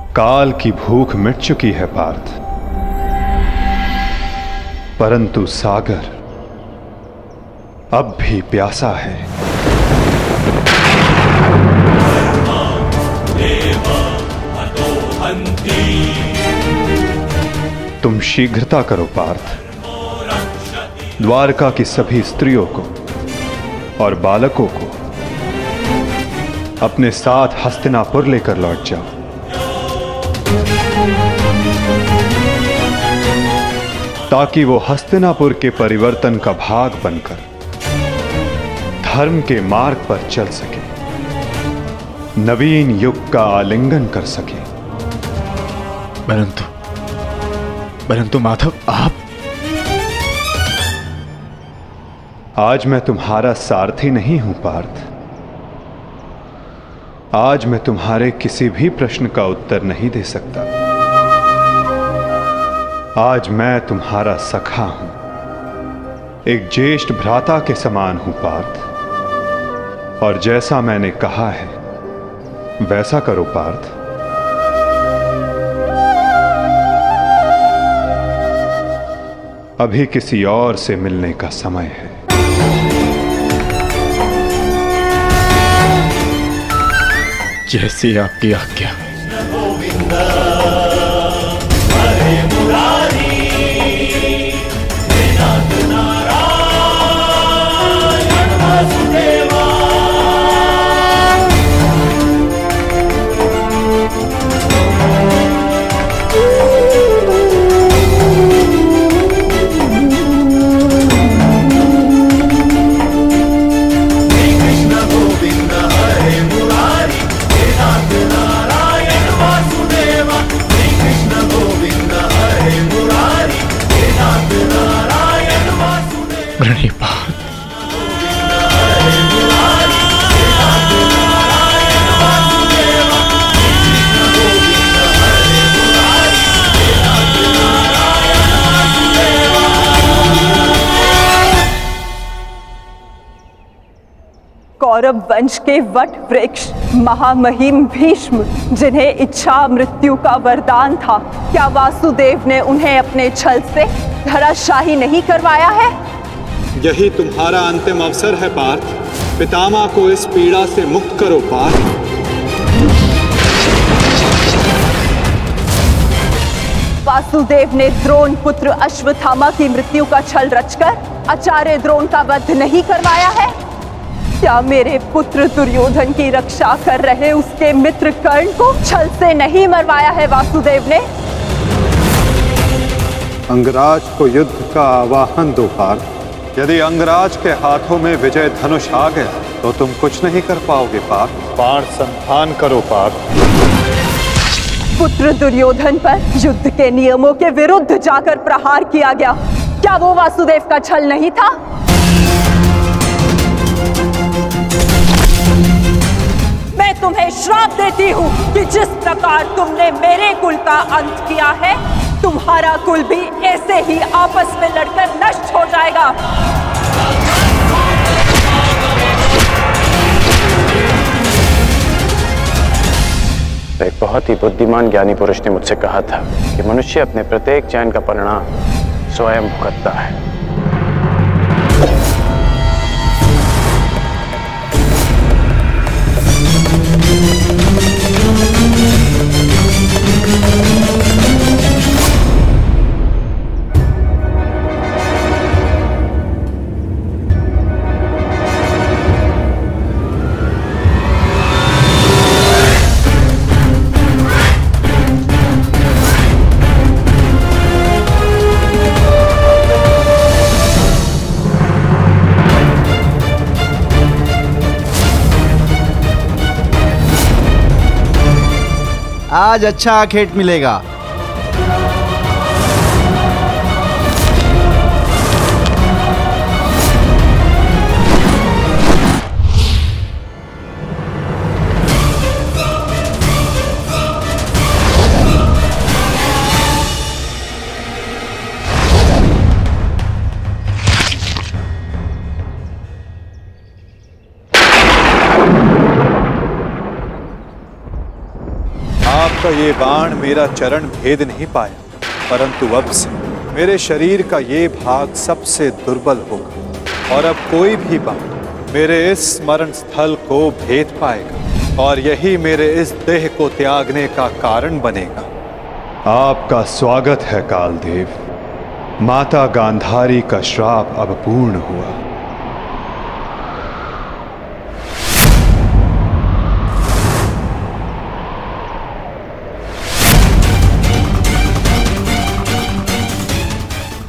काल की भूख मिट चुकी है पार्थ, परंतु सागर अब भी प्यासा है। तुम शीघ्रता करो पार्थ, द्वारका की सभी स्त्रियों को और बालकों को अपने साथ हस्तिनापुर लेकर लौट जाओ। ताकि वो हस्तिनापुर के परिवर्तन का भाग बनकर धर्म के मार्ग पर चल सके, नवीन युग का आलिंगन कर सके। परंतु माधव, आप? आज मैं तुम्हारा सारथी नहीं हूं पार्थ। आज मैं तुम्हारे किसी भी प्रश्न का उत्तर नहीं दे सकता। आज मैं तुम्हारा सखा हूं, एक ज्येष्ठ भ्राता के समान हूं पार्थ। और जैसा मैंने कहा है वैसा करो पार्थ। अभी किसी और से मिलने का समय है। जैसी आपकी आज्ञा। कौरव वंश के वट वृक्ष महामहिम भीष्म, जिन्हें इच्छा मृत्यु का वरदान था, क्या वासुदेव ने उन्हें अपने छल से धराशाही नहीं करवाया है? यही तुम्हारा अंतिम अवसर है पार्थ। पितामह को इस पीड़ा से मुक्त करो पार्थ। वासुदेव ने द्रोण पुत्र अश्वत्थामा की मृत्यु का छल रचकर आचार्य द्रोण का वध नहीं करवाया है? क्या मेरे पुत्र दुर्योधन की रक्षा कर रहे उसके मित्र कर्ण को छल से नहीं मरवाया है वासुदेव ने? अंगराज को युद्ध का आवाहन दो पार्थ। यदि अंगराज के हाथों में विजय धनुष आ गया तो तुम कुछ नहीं कर पाओगे पार्थ। बाण संधान करो पार्थ। पुत्र दुर्योधन पर युद्ध के नियमों के विरुद्ध जाकर प्रहार किया गया, क्या वो वासुदेव का छल नहीं था? मैं तुम्हें श्राप देती हूँ कि जिस प्रकार तुमने मेरे कुल का अंत किया है, तुम्हारा कुल भी ऐसे ही आपस में लड़कर नष्ट हो जाएगा। एक बहुत ही बुद्धिमान ज्ञानी पुरुष ने मुझसे कहा था कि मनुष्य अपने प्रत्येक चयन का परिणाम स्वयं भुगतता है। आज अच्छा खेत मिलेगा। आपका ये बाण मेरा चरण भेद नहीं पाया, परंतु अब से मेरे शरीर का ये भाग सबसे दुर्बल होगा और अब कोई भी बाण मेरे इस स्मरण स्थल को भेद पाएगा और यही मेरे इस देह को त्यागने का कारण बनेगा। आपका स्वागत है कालदेव। माता गांधारी का श्राप अब पूर्ण हुआ।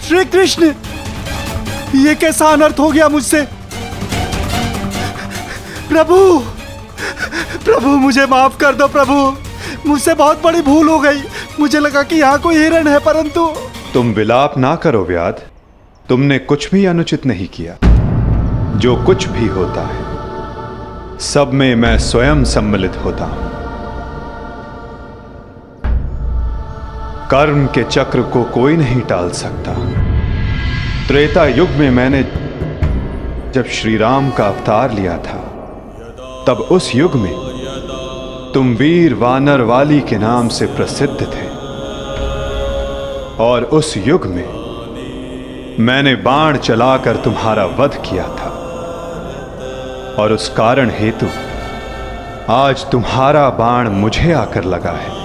श्री कृष्ण, ये कैसा अनर्थ हो गया मुझसे? प्रभु, प्रभु मुझे माफ कर दो प्रभु, मुझसे बहुत बड़ी भूल हो गई। मुझे लगा कि यहाँ कोई हिरण है, परंतु। तुम विलाप ना करो व्याध, तुमने कुछ भी अनुचित नहीं किया। जो कुछ भी होता है सब में मैं स्वयं सम्मिलित होता हूं। कर्म के चक्र को कोई नहीं टाल सकता। त्रेता युग में मैंने जब श्री राम का अवतार लिया था, तब उस युग में तुम वीर वानर वाली के नाम से प्रसिद्ध थे और उस युग में मैंने बाण चलाकर तुम्हारा वध किया था और उस कारण हेतु आज तुम्हारा बाण मुझे आकर लगा है।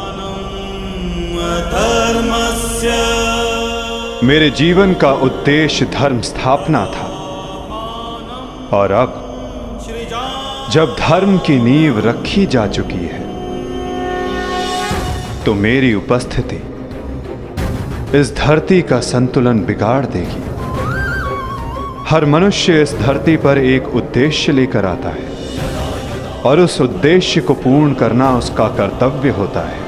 मेरे जीवन का उद्देश्य धर्म स्थापना था और अब जब धर्म की नींव रखी जा चुकी है तो मेरी उपस्थिति इस धरती का संतुलन बिगाड़ देगी। हर मनुष्य इस धरती पर एक उद्देश्य लेकर आता है और उस उद्देश्य को पूर्ण करना उसका कर्तव्य होता है।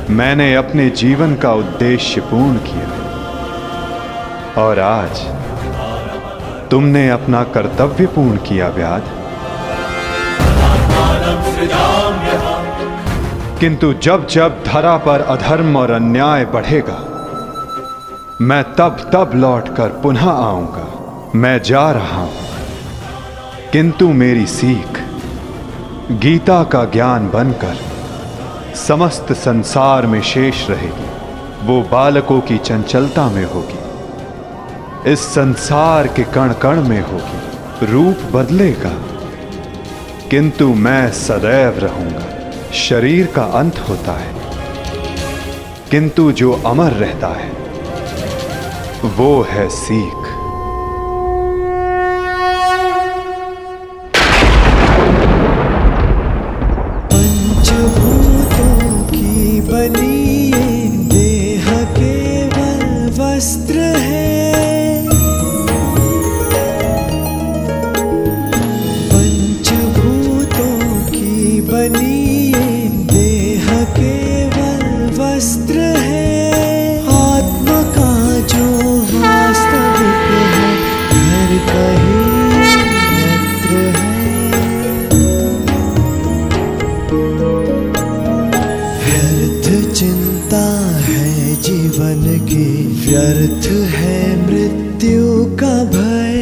मैंने अपने जीवन का उद्देश्य पूर्ण किया और आज तुमने अपना कर्तव्य पूर्ण किया व्याध। किंतु जब जब धरा पर अधर्म और अन्याय बढ़ेगा, मैं तब तब लौटकर पुनः आऊंगा। मैं जा रहा हूं, किंतु मेरी सीख गीता का ज्ञान बनकर समस्त संसार में शेष रहेगी। वो बालकों की चंचलता में होगी, इस संसार के कण कण में होगी। रूप बदलेगा किंतु मैं सदैव रहूंगा। शरीर का अंत होता है किंतु जो अमर रहता है वो है सीख। पंचभूतों की बनी ये देह केवल वस्त्र है। पंचभूतों की बनी वस्त्र है। आत्मा का जो वास्तविक है घर कहीं यत्र है। व्यर्थ चिंता है जीवन की, व्यर्थ है मृत्यु का भय।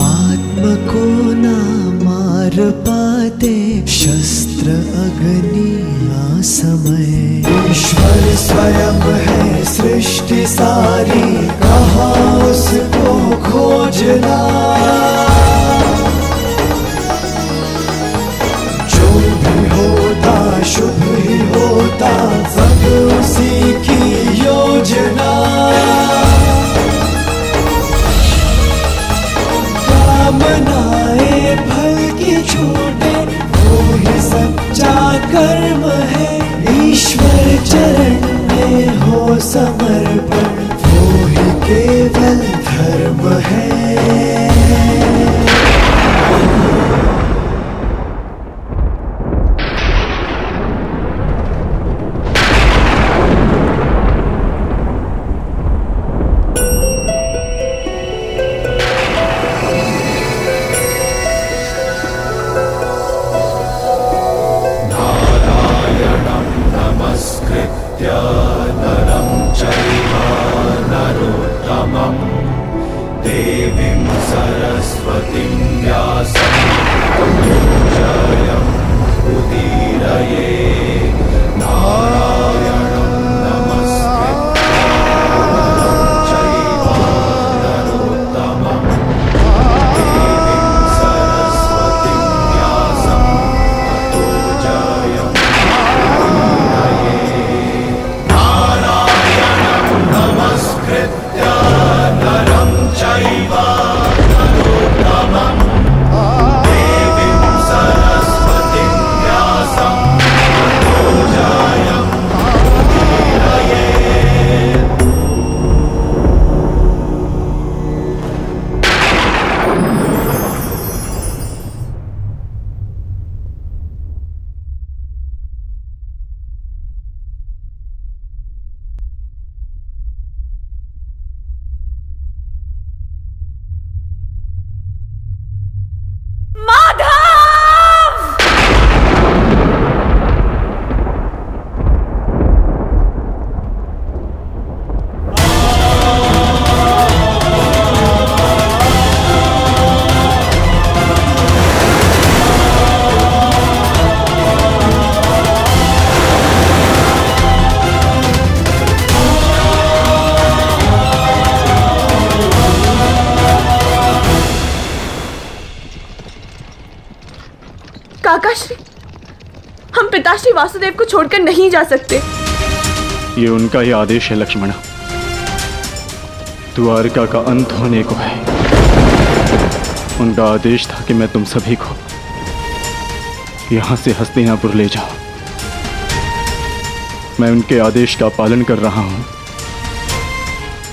आत्मा को ना मार पाते शस्त्र अग्नि समय। ईश्वर स्वयं है सृष्टि सारी, कहाँ उसको खोजना। जो भी होता शुभ ही होता, सब उसी की योजना। कामनाएं फल की छूटे, वो ही सच्चा कर्म है। ईश्वर चरण में हो समर्पण, वो ही केवल धर्म है। नरं चैव काकाश्री, हम पिताश्री वासुदेव को छोड़कर नहीं जा सकते। ये उनका ही आदेश है लक्ष्मणा। द्वारका का अंत होने को है। उनका आदेश था कि मैं तुम सभी को यहां से हस्तिनापुर ले जाऊं। मैं उनके आदेश का पालन कर रहा हूं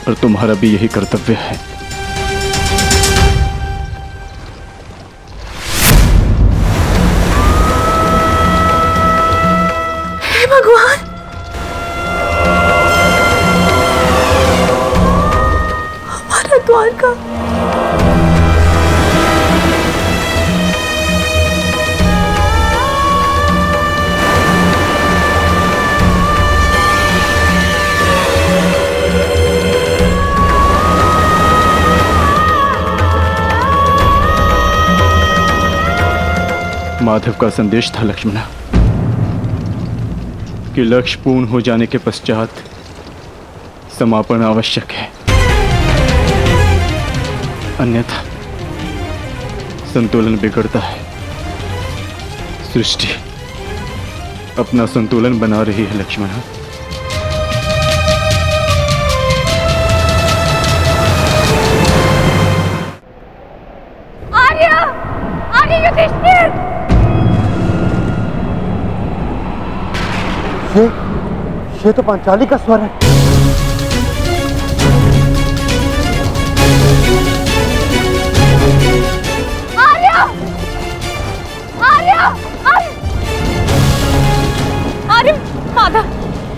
और तुम्हारा भी यही कर्तव्य है। हे भगवान, हमारा द्वारका। माधव का संदेश था लक्ष्मणा कि लक्ष्य पूर्ण हो जाने के पश्चात समापन आवश्यक है, अन्यथा संतुलन बिगड़ता है। सृष्टि अपना संतुलन बना रही है लक्ष्मणा। आर्य, आर्य युधिष्ठिर। ये तो पांचाली का स्वर है। आर्य, आर्य, आर्य, आर्य, माधव।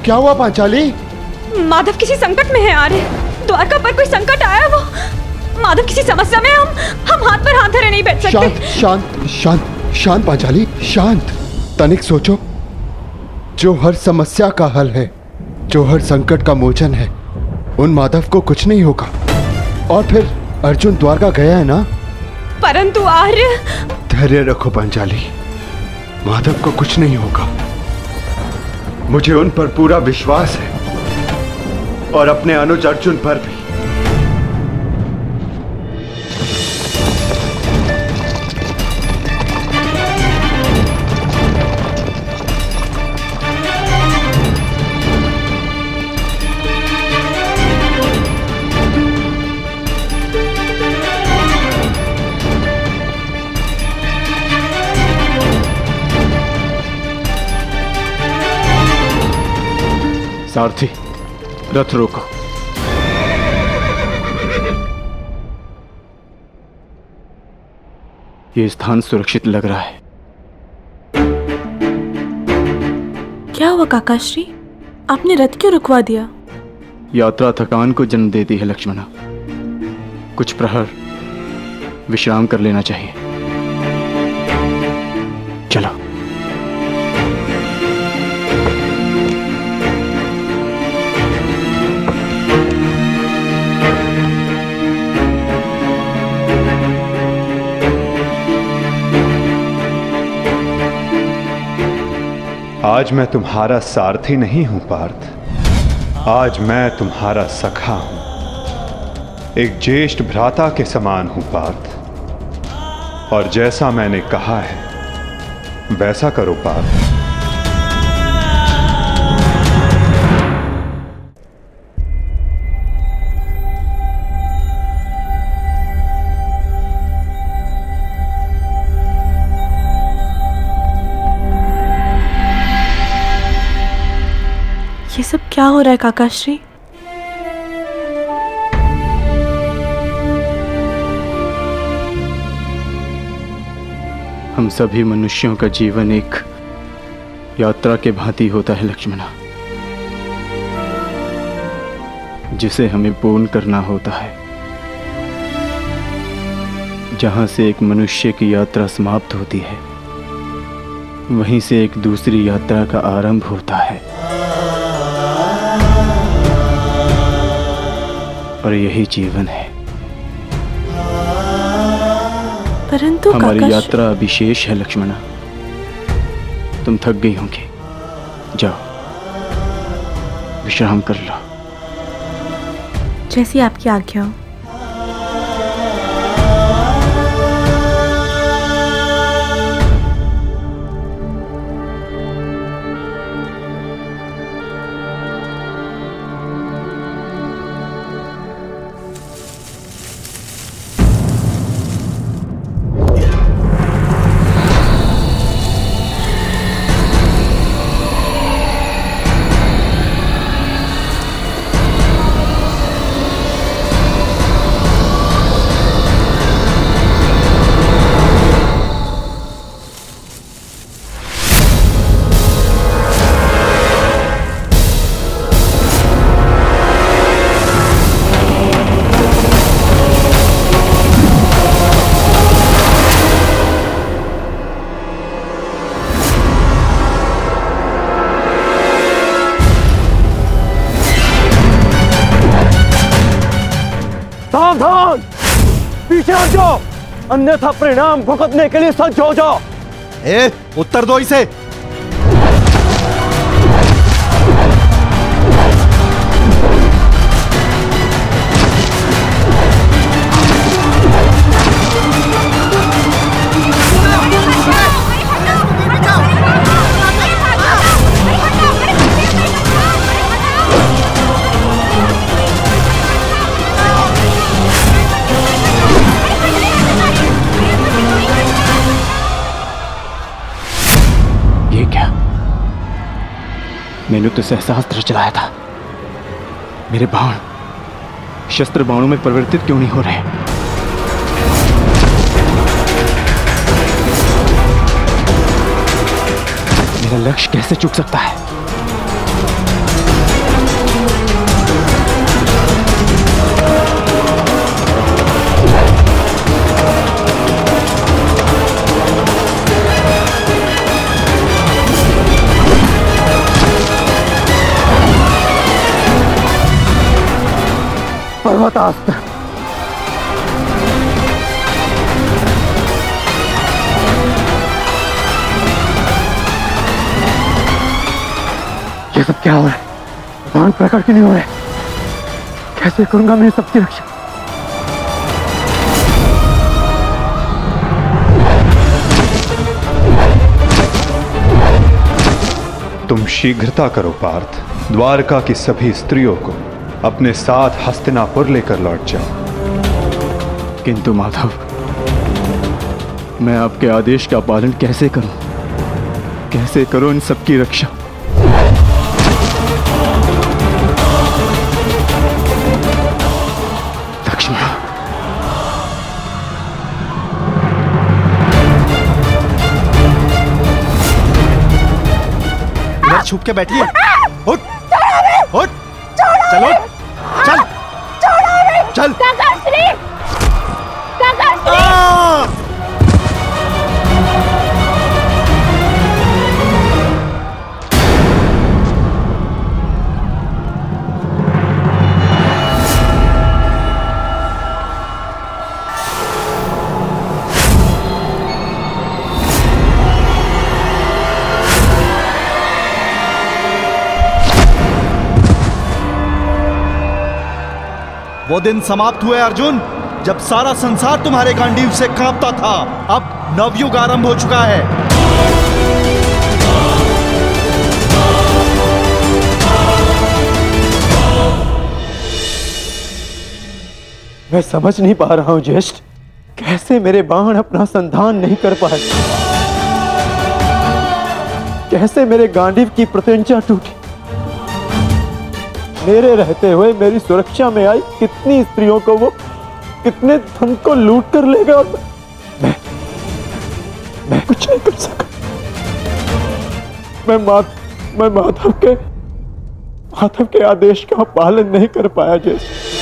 क्या हुआ पांचाली? माधव किसी संकट में है आर्य। द्वारका पर कोई संकट आया। वो माधव किसी समस्या में। हम हाथ पर हाथ धरे नहीं बैठ सकते। शांत शांत शांत शांत पांचाली, शांत। तनिक सोचो, जो हर समस्या का हल है, जो हर संकट का मोचन है, उन माधव को कुछ नहीं होगा। और फिर अर्जुन द्वारका गया है ना। परंतु आर्य। धैर्य रखो पांचाली, माधव को कुछ नहीं होगा। मुझे उन पर पूरा विश्वास है और अपने अनुज अर्जुन पर भी। सारथी, रथ रोको। ये स्थान सुरक्षित लग रहा है। क्या हुआ काकाश्री, आपने रथ क्यों रुकवा दिया? यात्रा थकान को जन्म देती है लक्ष्मणा। कुछ प्रहर विश्राम कर लेना चाहिए। चलो। आज मैं तुम्हारा सारथी नहीं हूं पार्थ, आज मैं तुम्हारा सखा हूं। एक ज्येष्ठ भ्राता के समान हूं पार्थ, और जैसा मैंने कहा है वैसा करो पार्थ। ये सब क्या हो रहा है काकाश्री? हम सभी मनुष्यों का जीवन एक यात्रा के भांति होता है लक्ष्मणा, जिसे हमें पूर्ण करना होता है। जहां से एक मनुष्य की यात्रा समाप्त होती है, वहीं से एक दूसरी यात्रा का आरंभ होता है। और यही जीवन है। परंतु हमारी यात्रा अभी शेष है लक्ष्मणा। तुम थक गई होंगी, जाओ विश्राम कर लो। जैसी आपकी आज्ञा हो। पीछे हट जाओ, अन्यथा परिणाम भुगतने के लिए सज्ज हो जाओ। उत्तर दो इसे। मैंने तो सहस्त्र चलाया था, मेरे बाण शस्त्र बाणों में परिवर्तित क्यों नहीं हो रहे? मेरा लक्ष्य कैसे चूक सकता है? पर्वतास्त्र। ये सब क्या हो रहा है? बाण प्रकट क्यों नहीं हो रहे? कैसे करूंगा मैं सबकी रक्षा? तुम शीघ्रता करो पार्थ, द्वारका की सभी स्त्रियों को अपने साथ हस्तिनापुर लेकर लौट जाओ। किंतु माधव, मैं आपके आदेश का पालन कैसे करूं? कैसे करूं इन सबकी रक्षा? लक्ष्मण, इधर छुप के बैठिए। उठ, उठ, चलो, चल, चल। वो दिन समाप्त हुए अर्जुन, जब सारा संसार तुम्हारे गांडीव से कांपता था। अब नवयुग आरंभ हो चुका है। मैं समझ नहीं पा रहा हूं ज्येष्ठ, कैसे मेरे बाण अपना संधान नहीं कर पाए, कैसे मेरे गांडीव की प्रत्यंचा टूटी। मेरे रहते हुए मेरी सुरक्षा में आई कितनी स्त्रियों को वो कितने धन को लूट कर ले गया, और मैं कुछ नहीं कर सका। मैं माधव के आदेश का पालन नहीं कर पाया जैसे।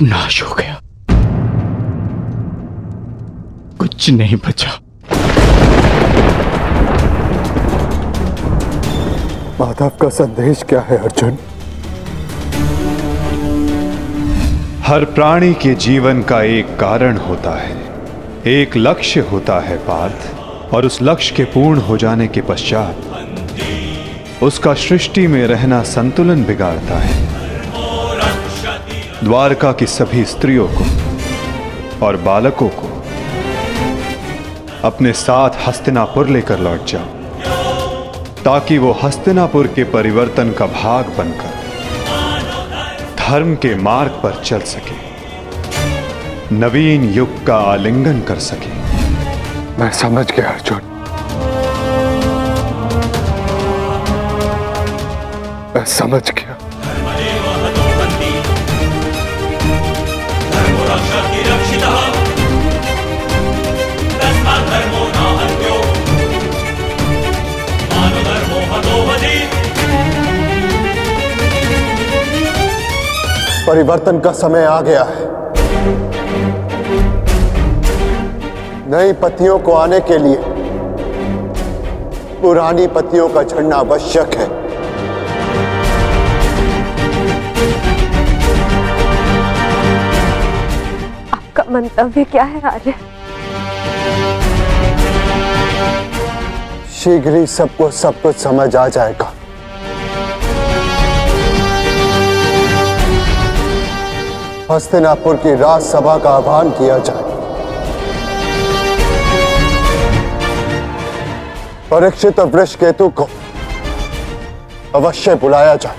नाश हो गया, कुछ नहीं बचा। माधव का संदेश क्या है अर्जुन? हर प्राणी के जीवन का एक कारण होता है, एक लक्ष्य होता है पार्थ, और उस लक्ष्य के पूर्ण हो जाने के पश्चात उसका सृष्टि में रहना संतुलन बिगाड़ता है। द्वारका की सभी स्त्रियों को और बालकों को अपने साथ हस्तिनापुर लेकर लौट जाओ, ताकि वो हस्तिनापुर के परिवर्तन का भाग बनकर धर्म के मार्ग पर चल सके, नवीन युग का आलिंगन कर सके। मैं समझ गया अर्जुन, मैं समझ गया। परिवर्तन का समय आ गया है। नई पत्तियों को आने के लिए पुरानी पत्तियों का झड़ना आवश्यक है। आपका मंतव्य क्या है आर्य? शीघ्र ही सबको सब कुछ समझ आ जाएगा। हस्तिनापुर की राजसभा का आह्वान किया जाए। परीक्षित और वृषकेतु को अवश्य बुलाया जाए।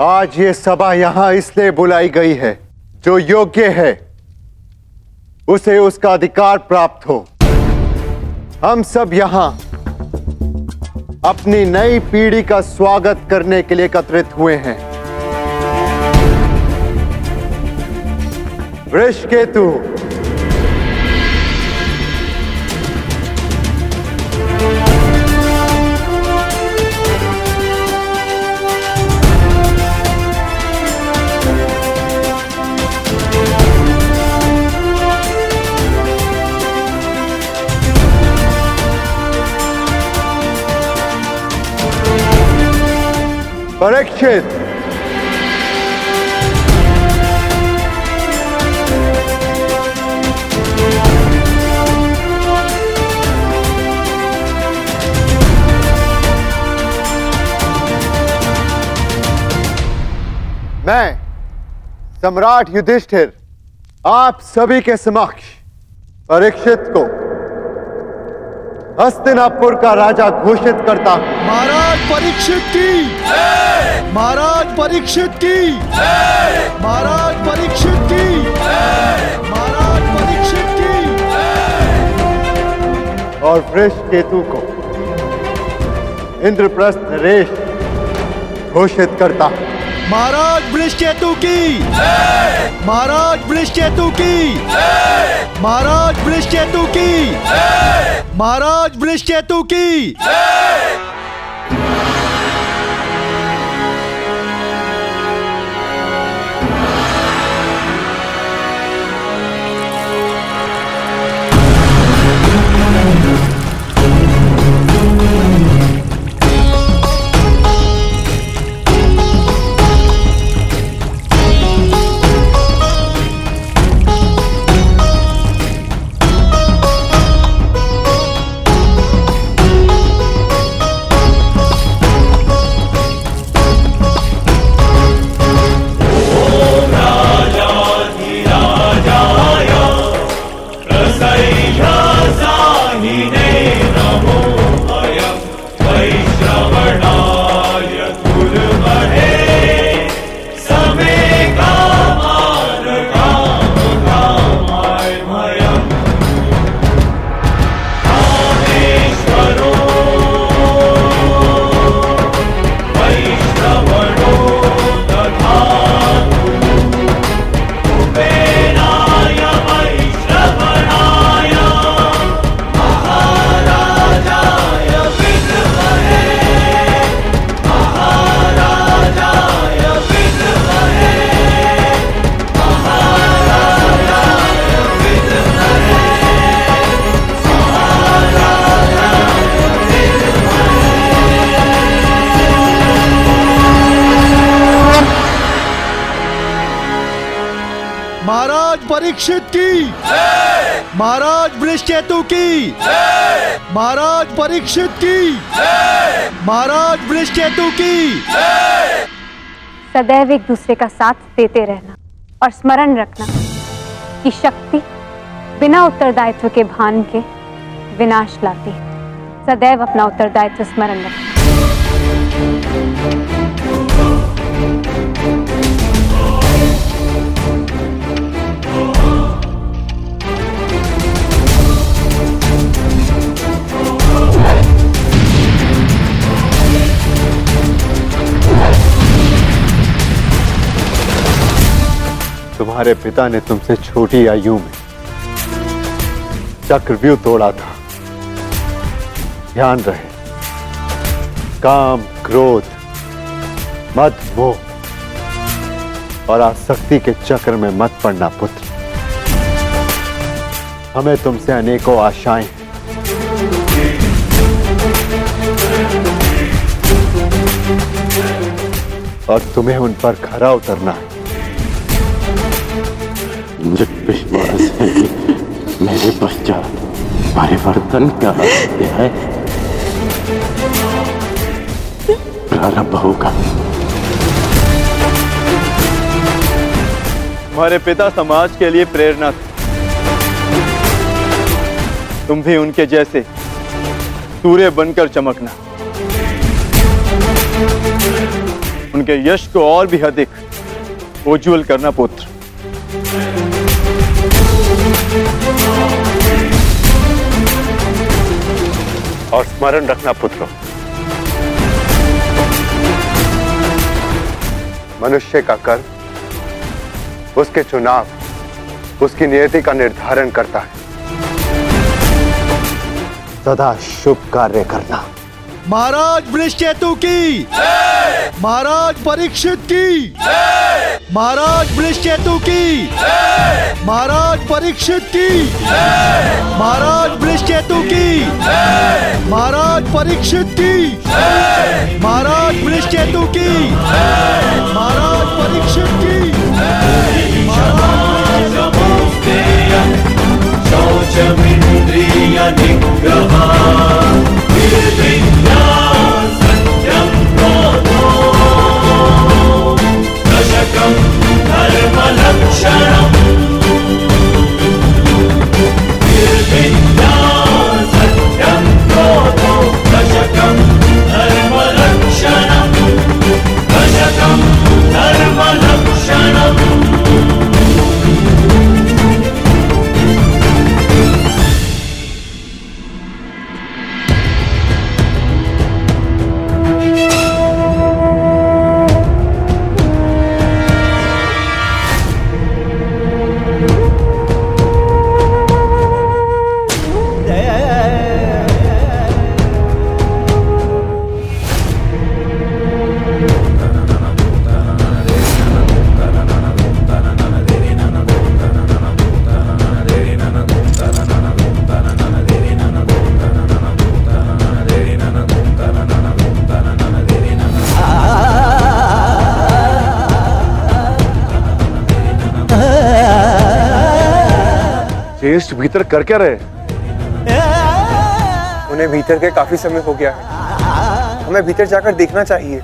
आज ये सभा यहां इसलिए बुलाई गई है, जो योग्य है उसे उसका अधिकार प्राप्त हो। हम सब यहां अपनी नई पीढ़ी का स्वागत करने के लिए एकत्रित हुए हैं। वृषकेतु, परीक्षित, मैं सम्राट युधिष्ठिर आप सभी के समक्ष परीक्षित को हस्तिनापुर का राजा घोषित करता हूं। महाराज परीक्षित की जय! महाराज परीक्षित की जय! महाराज परीक्षित की जय! महाराज परीक्षित की जय! और वृषकेतु को इंद्रप्रस्थ नरेश घोषित करता हूं। महाराज वृषकेतु की जय! महाराज वृषकेतु की जय! महाराज वृषकेतु की जय! महाराज वृषकेतु की जय! परीक्षित की जय! महाराज वृषकेतु की जय! महाराज परीक्षित की जय! महाराज वृषकेतु की जय! सदैव एक दूसरे का साथ देते रहना और स्मरण रखना कि शक्ति बिना उत्तरदायित्व के भान के विनाश लाती है। सदैव अपना उत्तरदायित्व स्मरण रखना। तुम्हारे पिता ने तुमसे छोटी आयु में चक्रव्यूह तोड़ा था। ध्यान रहे, काम, क्रोध, मद, मोह और आसक्ति के चक्र में मत पड़ना पुत्र। हमें तुमसे अनेकों आशाएं हैं। और तुम्हें उन पर खरा उतरना है। मुझे विश्वास है कि मेरे पश्चात परिवर्तन का अध्याय प्रारंभ होगा। हमारे पिता समाज के लिए प्रेरणा थे। तुम भी उनके जैसे सूर्य बनकर चमकना, उनके यश को और भी अधिक उज्ज्वल करना पुत्र। और स्मरण रखना पुत्रों, मनुष्य का कर्म उसके चुनाव, उसकी नियति का निर्धारण करता है। सदा शुभ कार्य करना। महाराज वृषकेतु की, महाराज परीक्षित की, महाराज वृषकेतु की, महाराज परीक्षित की, महाराज वृषकेतु की, महाराज परीक्षित की, महाराज वृषकेतु की, महाराज परीक्षित की, शौचमिन्द्रिय निग्रह निर्विद्या सत्यं क्रोधो दशकं धर्मलक्षणम् निर्विद्या सत्यं क्रोधो दशकं धर्मलक्षणम् दशकं धर्मलक्षणम्। ज्येष्ठ भीतर कर क्या रहे? उन्हें भीतर के काफी समय हो गया है, हमें भीतर जाकर देखना चाहिए।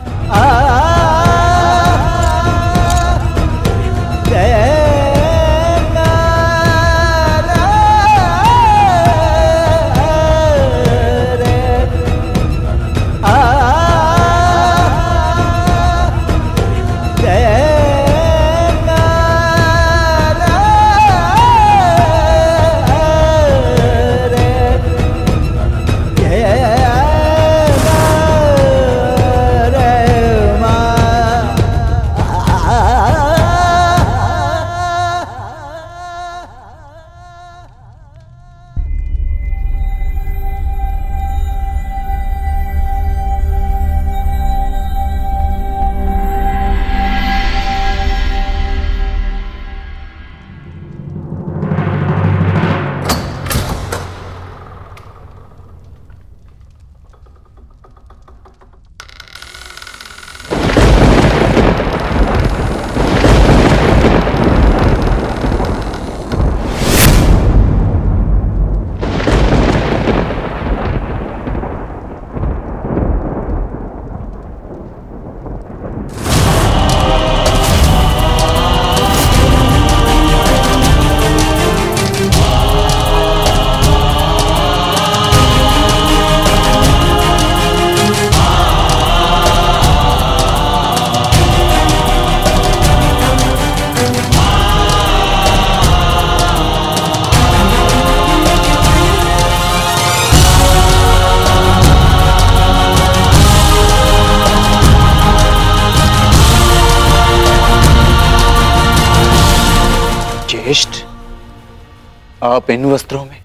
आप इन वस्त्रों में?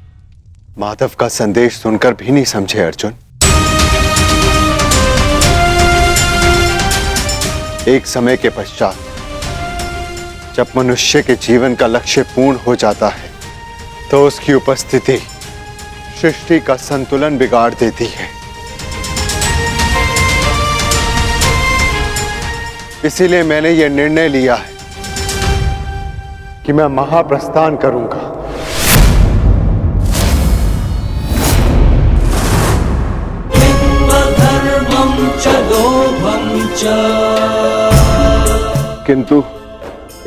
माधव का संदेश सुनकर भी नहीं समझे अर्जुन। एक समय के पश्चात जब मनुष्य के जीवन का लक्ष्य पूर्ण हो जाता है तो उसकी उपस्थिति सृष्टि का संतुलन बिगाड़ देती है। इसीलिए मैंने यह निर्णय लिया है कि मैं महाप्रस्थान करूंगा। किंतु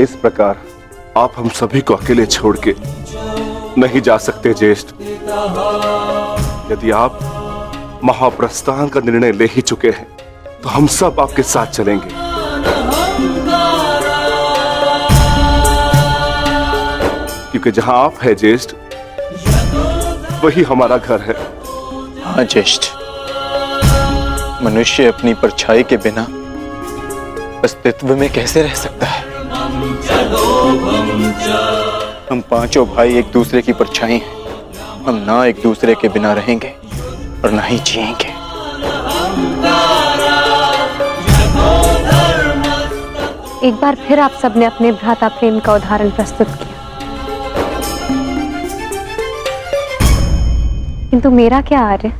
इस प्रकार आप हम सभी को अकेले छोड़ के नहीं जा सकते ज्येष्ठ। यदि आप महाप्रस्थान का निर्णय ले ही चुके हैं तो हम सब आपके साथ चलेंगे। क्योंकि जहां आप है ज्येष्ठ वही हमारा घर है। हाँ ज्येष्ठ, मनुष्य अपनी परछाई के बिना अस्तित्व में कैसे रह सकता है? हम पांचों भाई एक दूसरे की परछाई हैं। हम ना एक दूसरे के बिना रहेंगे और ना ही जिएंगे। एक बार फिर आप सबने अपने भ्राता प्रेम का उदाहरण प्रस्तुत किया, किंतु मेरा क्या आर्य?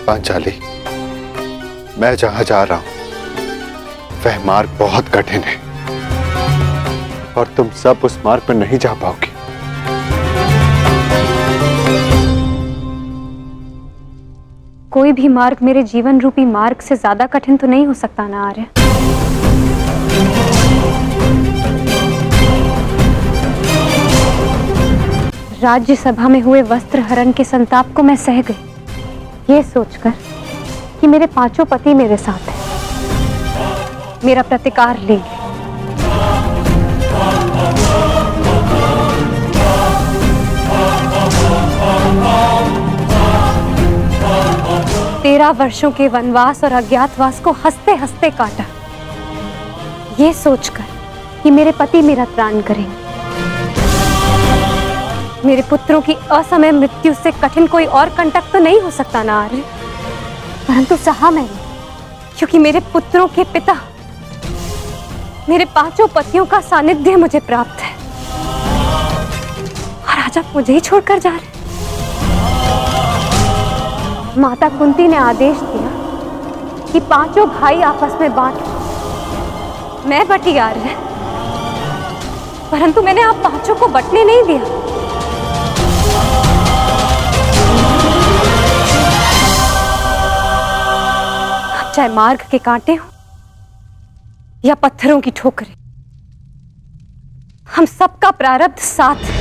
पांचाली, मैं जहां जा रहा हूं वह मार्ग बहुत कठिन है और तुम सब उस मार्ग पर नहीं जा पाओगे। कोई भी मार्ग मेरे जीवन रूपी मार्ग से ज्यादा कठिन तो नहीं हो सकता ना आर्य? राज्यसभा में हुए वस्त्र हरण के संताप को मैं सह गई, ये सोचकर कि मेरे पांचों पति मेरे साथ हैं, मेरा प्रतिकार लेंगे। तेरह वर्षों के वनवास और अज्ञातवास को हंसते हंसते काटा, ये सोचकर कि मेरे पति मेरा त्राण करेंगे। मेरे पुत्रों की असमय मृत्यु से कठिन कोई और कंटक तो नहीं हो सकता ना आर्य, परंतु सहा मैंने, क्योंकि मेरे पुत्रों के पिता, मेरे पांचों पतियों का सानिध्य मुझे प्राप्त है। और आज आप मुझे ही छोड़कर जा रहे। माता कुंती ने आदेश दिया कि पांचों भाई आपस में बांट लो। मैं बटी आर्य, परंतु मैंने आप पांचों को बटने नहीं दिया। चाहे मार्ग के कांटे हो या पत्थरों की ठोकरें, हम सबका प्रारब्ध साथ है।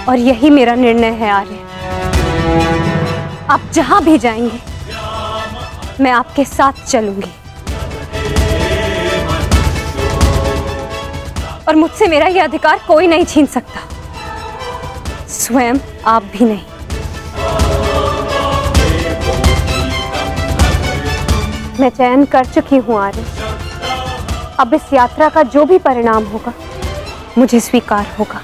और यही मेरा निर्णय है आर्य। आप जहां भी जाएंगे मैं आपके साथ चलूंगी और मुझसे मेरा यह अधिकार कोई नहीं छीन सकता, स्वयं आप भी नहीं। मैं चयन कर चुकी हूं आर्य। अब इस यात्रा का जो भी परिणाम होगा मुझे स्वीकार होगा।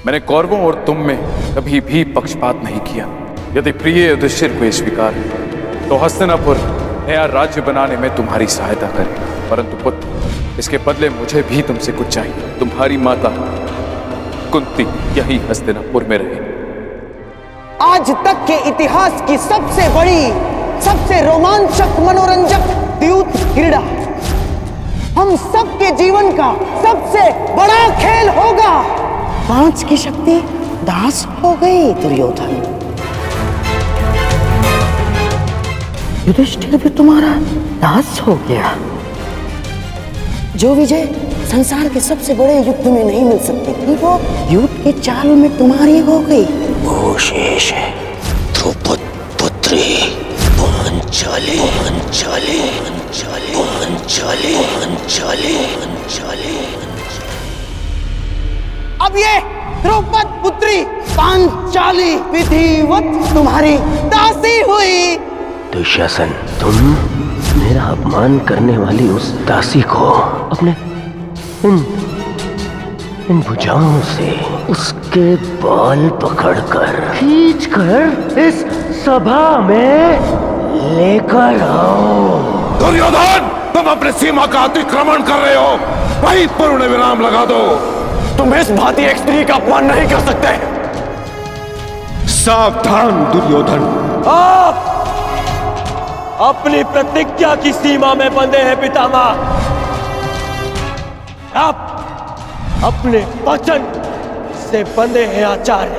मैंने कौरवों और तुम में कभी भी पक्षपात नहीं किया। यदि प्रिय युधिष्ठिर को ये स्वीकार है तो हस्तिनापुर नया राज्य बनाने में तुम्हारी सहायता करे। परंतु पुत्र, इसके बदले मुझे भी तुमसे कुछ चाहिए। तुम्हारी माता कुंती यही हस्तिनापुर में रहे। आज तक के इतिहास की सबसे बड़ी, सबसे रोमांचक, मनोरंजक द्यूत क्रीड़ा हम सबके जीवन का सबसे बड़ा खेल होगा। 5 की शक्ति दास हो गई दुर्योधन। युधिष्ठिर भी तुम्हारा दास हो गया। जो विजय संसार के सबसे बड़े युद्ध में नहीं मिल सकती थी, वो युद्ध के चाल में तुम्हारी हो गई। वो शेष है द्रौपद पुत्री पांचाली। पांचाली पांचाली पांचाली पांचाली पांचाली। अब ये द्रौपद पुत्री पांचाली विधिवत तुम्हारी दासी हुई। दुशासन, तुम मेरा अपमान करने वाली उस दासी को अपने इन भुजाओं से उसके बाल पकड़कर खींचकर इस सभा में लेकर आओ। दुर्योधन, तुम अपनी सीमा का अतिक्रमण कर रहे हो। वहीं पूर्ण विराम लगा दो। तुम इस भांति एक स्त्री का अपमान नहीं कर सकते। सावधान दुर्योधन, आप अपनी प्रतिज्ञा की सीमा में बंधे हैं पितामह। आप अपने वचन से बंधे हैं आचार्य।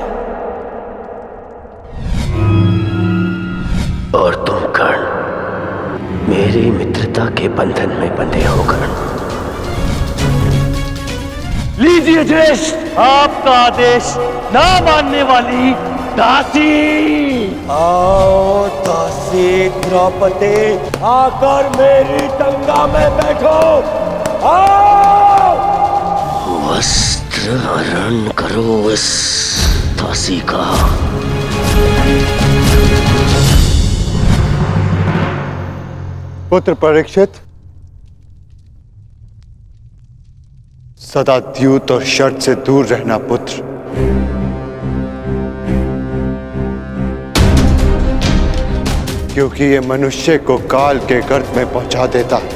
और तुम कर्ण, मेरी मित्रता के बंधन में बंधे हो कर्ण। लीजिए ज्येष्ठ, आपका आदेश ना मानने वाली दासी। आओ दासी द्रौपदी, आकर मेरी गंगा में बैठो। आओ। वस्त्र हरण करो इस दासी का। पुत्र परीक्षित, सदा द्यूत और शर्त से दूर रहना पुत्र। क्योंकि ये मनुष्य को काल के गर्त में पहुंचा देता है।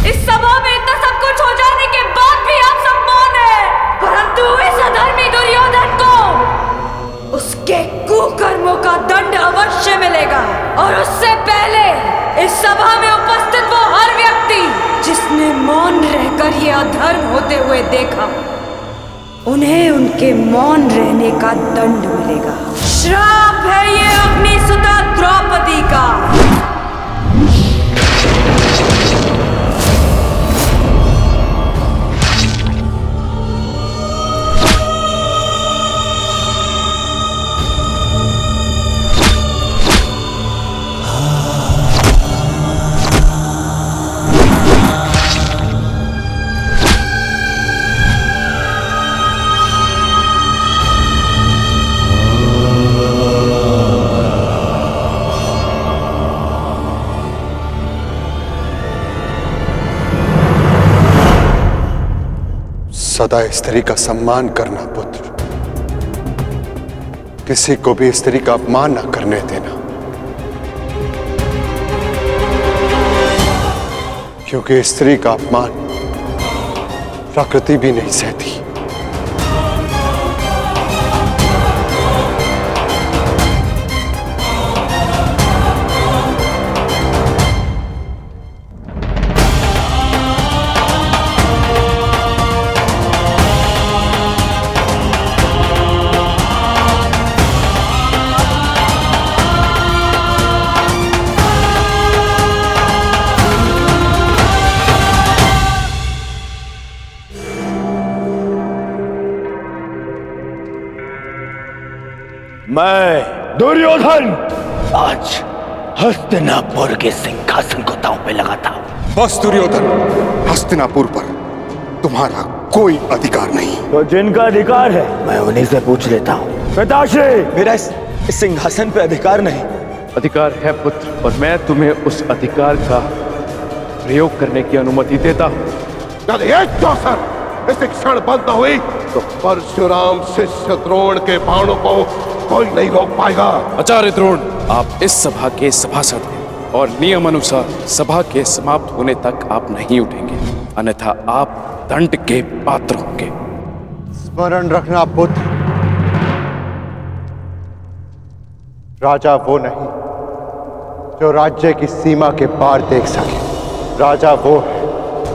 इस सभा में इतना सब कुछ हो जाने के बाद भी आप सम्मान है, परंतु इस अधर्मी दुर्योधन को उसके कुकर्मों का दंड अवश्य मिलेगा। और उससे पहले इस सभा में उपस्थित वो हर व्यक्ति जिसने मौन रहकर ये अधर्म होते हुए देखा, उन्हें उनके मौन रहने का दंड मिलेगा। श्राप है ये अग्निसुता द्रौपदी का। सदा स्त्री का सम्मान करना पुत्र। किसी को भी स्त्री का अपमान न करने देना, क्योंकि स्त्री का अपमान प्रकृति भी नहीं सहती। मैं दुर्योधन आज हस्तिनापुर के सिंहासन को दांव पे लगाता हूं। बस दुर्योधन, हस्तिनापुर पर तुम्हारा कोई अधिकार नहीं। तो जिनका अधिकार है मैं उन्हीं से पूछ लेता हूं। पिताश्री, मेरा इस सिंहासन पे अधिकार नहीं, अधिकार है पुत्र, और मैं तुम्हें उस अधिकार का प्रयोग करने की अनुमति देता हूं। यदि एक अवसर इस क्षण बंद न हुई तो परशुराम शिष्य द्रोण के बाणों को कोई नहीं रोक पाएगा। आचार्य द्रोण, आप इस सभा के सभासद हैं और नियम अनुसार सभा के समाप्त होने तक आप नहीं उठेंगे, अन्यथा आप दंड के पात्र होंगे। स्मरण रखना पुत्र, राजा वो नहीं जो राज्य की सीमा के पार देख सके। राजा वो है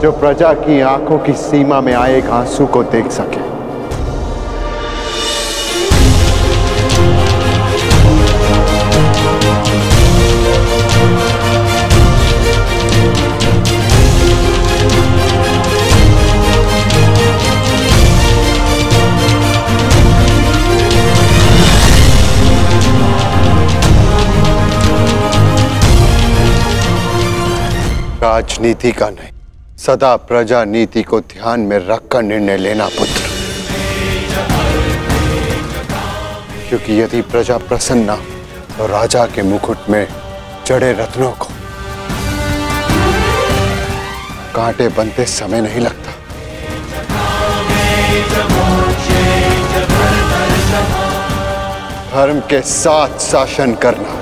जो प्रजा की आंखों की सीमा में आए एक आंसू को देख सके। राजनीति का नहीं, सदा प्रजा नीति को ध्यान में रखकर निर्णय लेना पुत्र, क्योंकि यदि प्रजा प्रसन्न तो राजा के मुकुट में जड़े रत्नों को कांटे बनते समय नहीं लगता। धर्म के साथ शासन करना,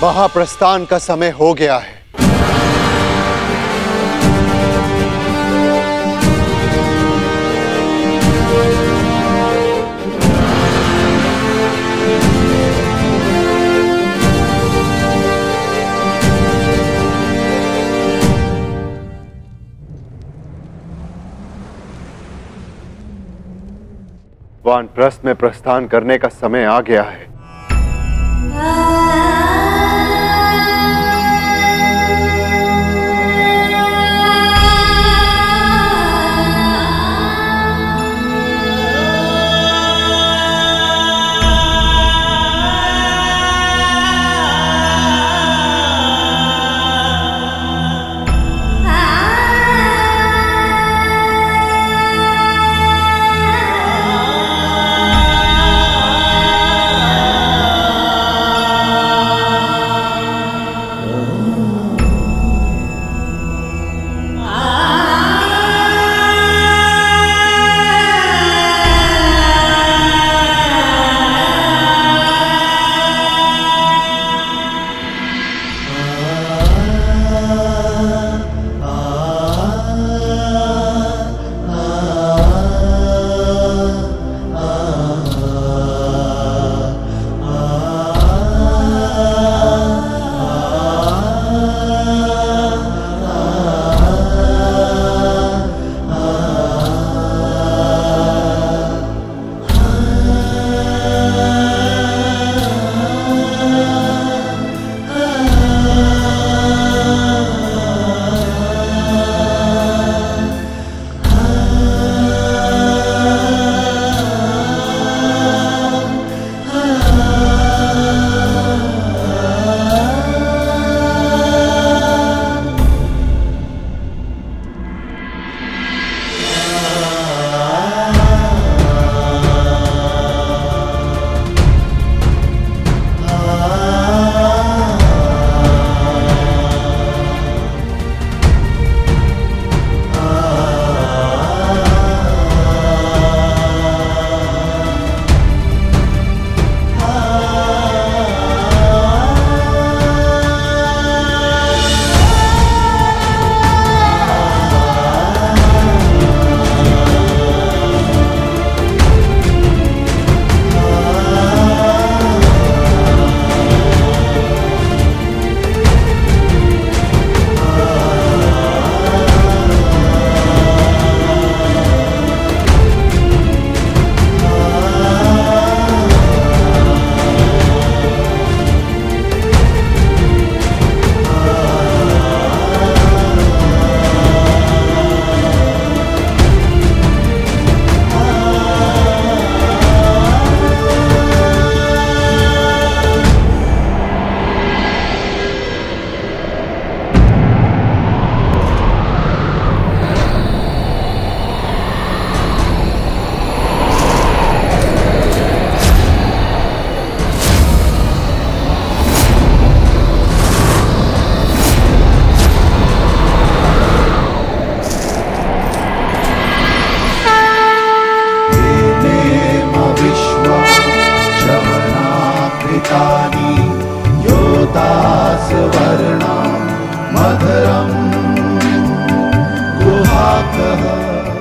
महाप्रस्थान का समय हो गया है। वानप्रस्थ में प्रस्थान करने का समय आ गया है।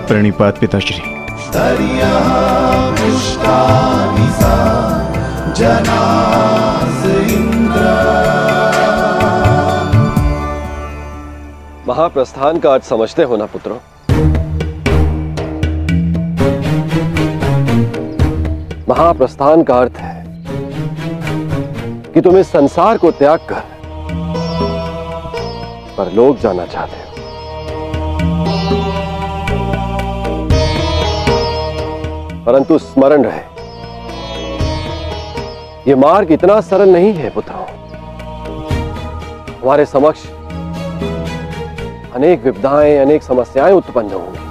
प्रणिपात पिताश्री। महाप्रस्थान का अर्थ समझते हो ना पुत्रों? महाप्रस्थान का अर्थ है कि तुम इस संसार को त्याग कर परलोक जाना चाहते हो। परंतु स्मरण रहे, यह मार्ग इतना सरल नहीं है पुत्रों। हमारे समक्ष अनेक विपदाएं, अनेक समस्याएं उत्पन्न होंगी।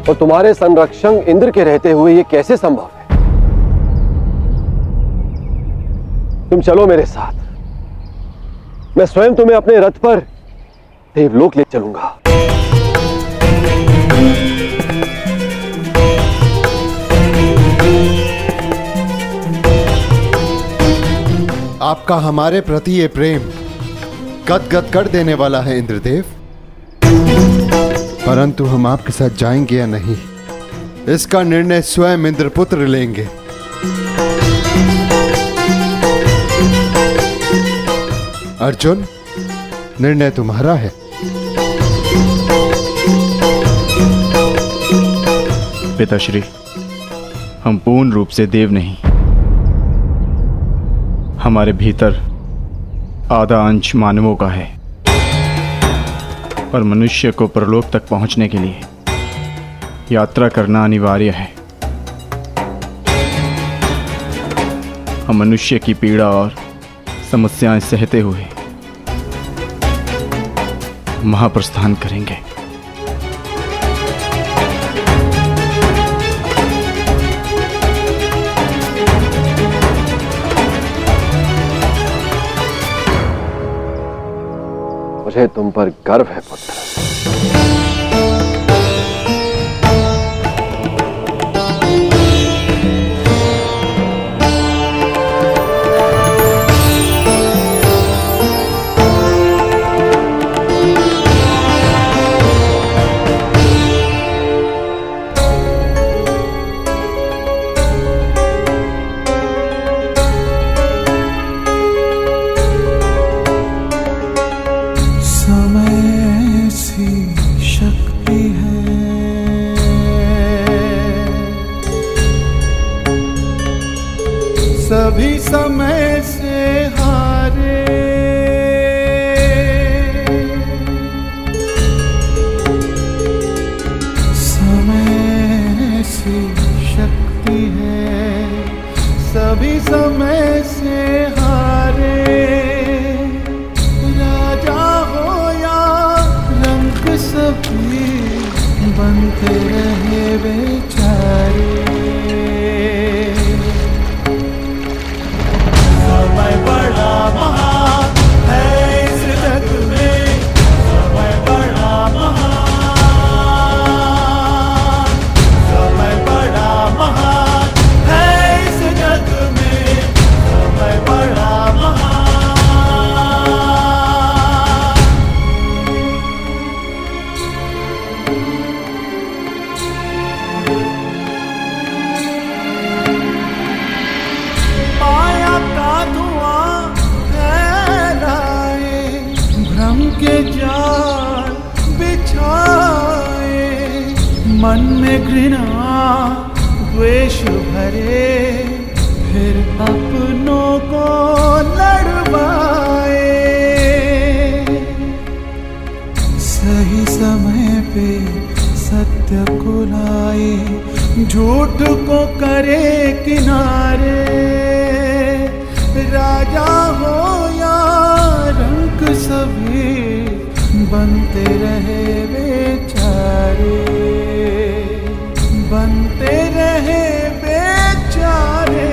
और तुम्हारे संरक्षक इंद्र के रहते हुए यह कैसे संभव है? तुम चलो मेरे साथ, मैं स्वयं तुम्हें अपने रथ पर देवलोक ले चलूंगा। आपका हमारे प्रति ये प्रेम गदगद कर देने वाला है इंद्रदेव, परंतु हम आपके साथ जाएंगे या नहीं, इसका निर्णय स्वयं इंद्रपुत्र लेंगे। अर्जुन, निर्णय तुम्हारा है। पिताश्री, हम पूर्ण रूप से देव नहीं, हमारे भीतर आधा अंश मानवों का है और मनुष्य को परलोक तक पहुंचने के लिए यात्रा करना अनिवार्य है। हम मनुष्य की पीड़ा और समस्याएं सहते हुए महाप्रस्थान करेंगे। मुझे तुम पर गर्व है पुत्र। सभी समय से हारे, समय से शक्ति है, सभी समय से हारे। राजा हो या रंग सभी बनते रहे बेचारे। समय बड़ा महान है इस जग में, समय बड़ा महान, समय बड़ा महान है इस जग में, समय बड़ा महान। माया का धुआं फैलाए, भ्रम के जाल बिछाए, मन में घृणा द्वेष भरे, फिर अपनों को लड़वाए। सही समय पे सत्य को लाए, झूठ को करे किनारे। राजा हो या रंक सभी बनते रहे बेचारे, बनते रहे बेचारे।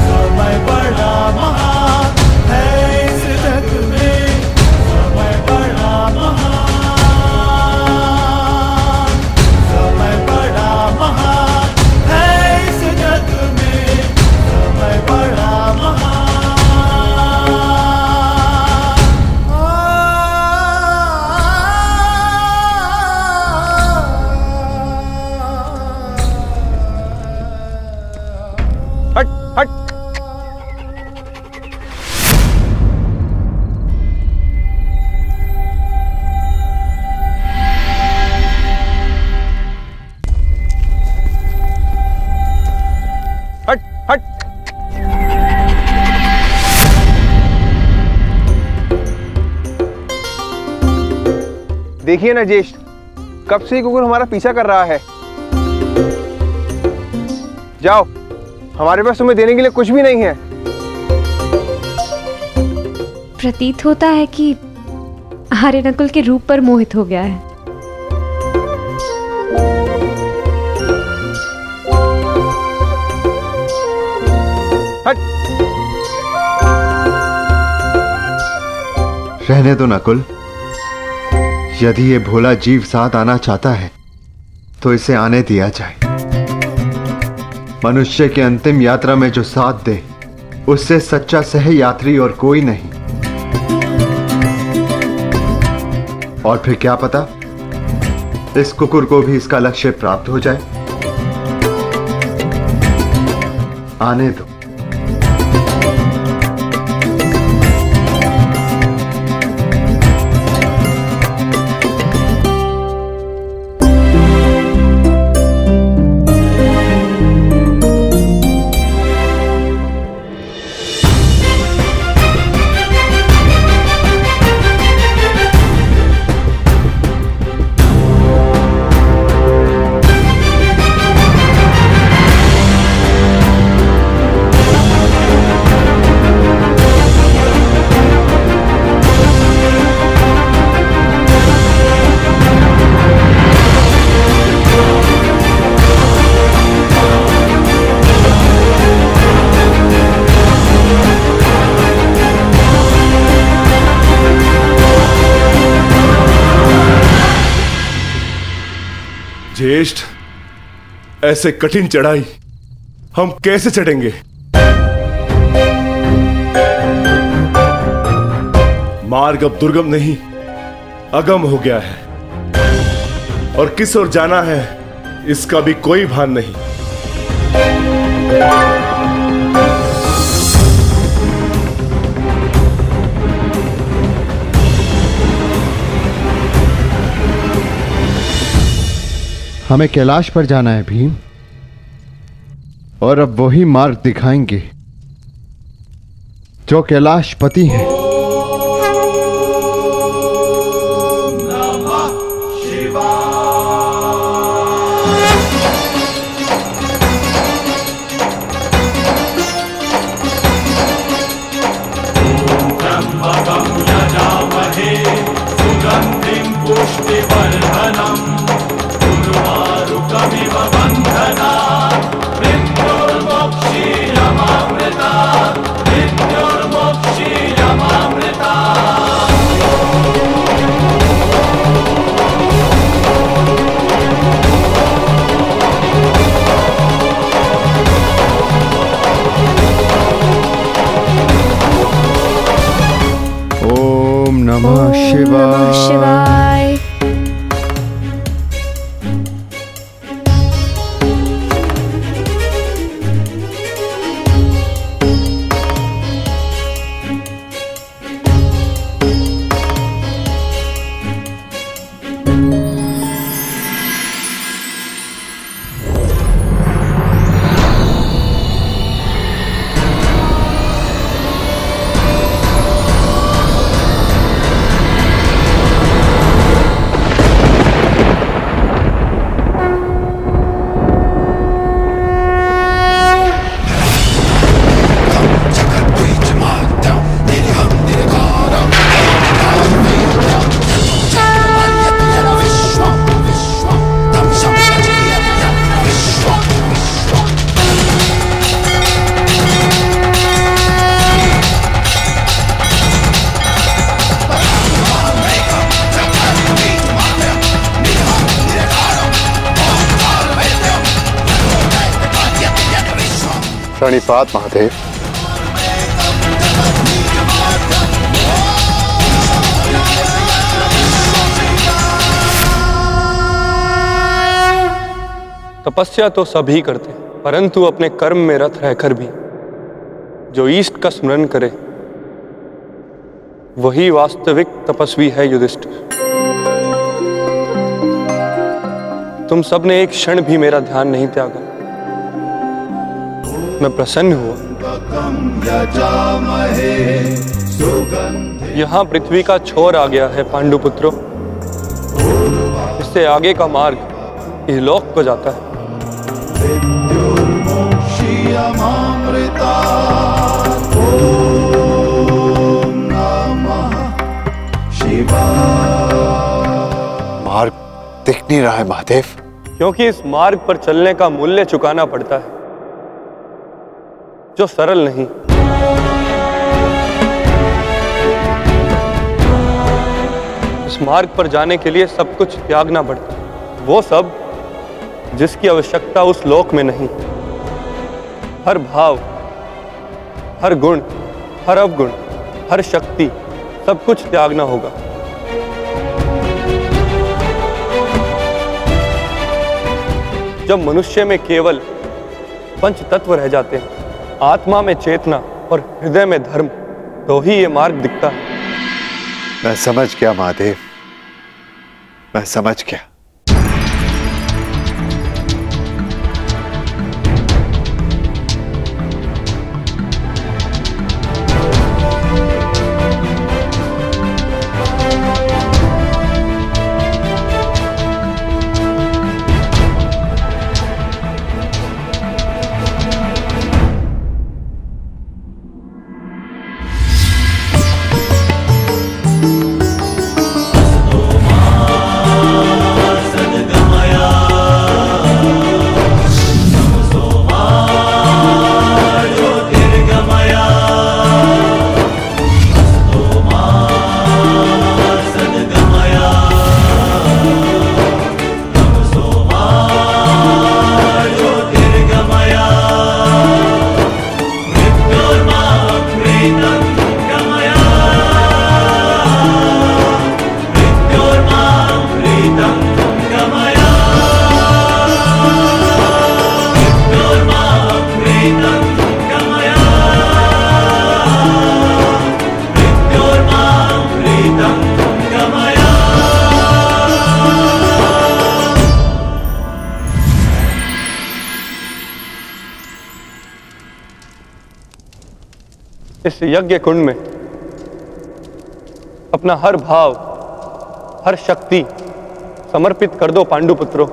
समय बड़ा महान है इस जग में, समय बड़ा महान, समय बड़ा महान। देखिए ना ज्येष्ठ, कब से कुकुर हमारा पीछा कर रहा है। जाओ, हमारे पास तुम्हें देने के लिए कुछ भी नहीं है। प्रतीत होता है कि आर्यनकुल के रूप पर मोहित हो गया है। रहने दो नकुल, यदि ये भोला जीव साथ आना चाहता है तो इसे आने दिया जाए। मनुष्य की अंतिम यात्रा में जो साथ दे उससे सच्चा सह यात्री और कोई नहीं। और फिर क्या पता इस कुकुर को भी इसका लक्ष्य प्राप्त हो जाए। आने दो। ज्येष्ठ, ऐसे कठिन चढ़ाई हम कैसे चढ़ेंगे? मार्ग अब दुर्गम नहीं, अगम हो गया है और किस ओर जाना है इसका भी कोई भान नहीं। हमें कैलाश पर जाना है भीम, और अब वही मार्ग दिखाएंगे जो कैलाशपति हैं। ओम नमः शिवाय। प्रणिपात महादेव। तपस्या तो सभी करते, परंतु अपने कर्म में रत रहकर भी जो ईष्ट का स्मरण करे वही वास्तविक तपस्वी है। युधिष्ठिर, तुम सबने एक क्षण भी मेरा ध्यान नहीं त्यागा। मैं प्रसन्न हुआ। यहाँ पृथ्वी का छोर आ गया है पांडुपुत्रों। से आगे का मार्ग इहलोक को जाता है। मार्ग दिख नहीं रहा है महादेव। क्योंकि इस मार्ग पर चलने का मूल्य चुकाना पड़ता है, जो सरल नहीं। इस मार्ग पर जाने के लिए सब कुछ त्यागना पड़ता है, वो सब जिसकी आवश्यकता उस लोक में नहीं। हर भाव, हर गुण, हर अवगुण, हर शक्ति, सब कुछ त्यागना होगा। जब मनुष्य में केवल पंच तत्व रह जाते हैं, आत्मा में चेतना और हृदय में धर्म, तो ही ये मार्ग दिखता है। मैं समझ गया महादेव, मैं समझ गया। इस यज्ञ कुंड में अपना हर भाव, हर शक्ति समर्पित कर दो पांडुपुत्रों।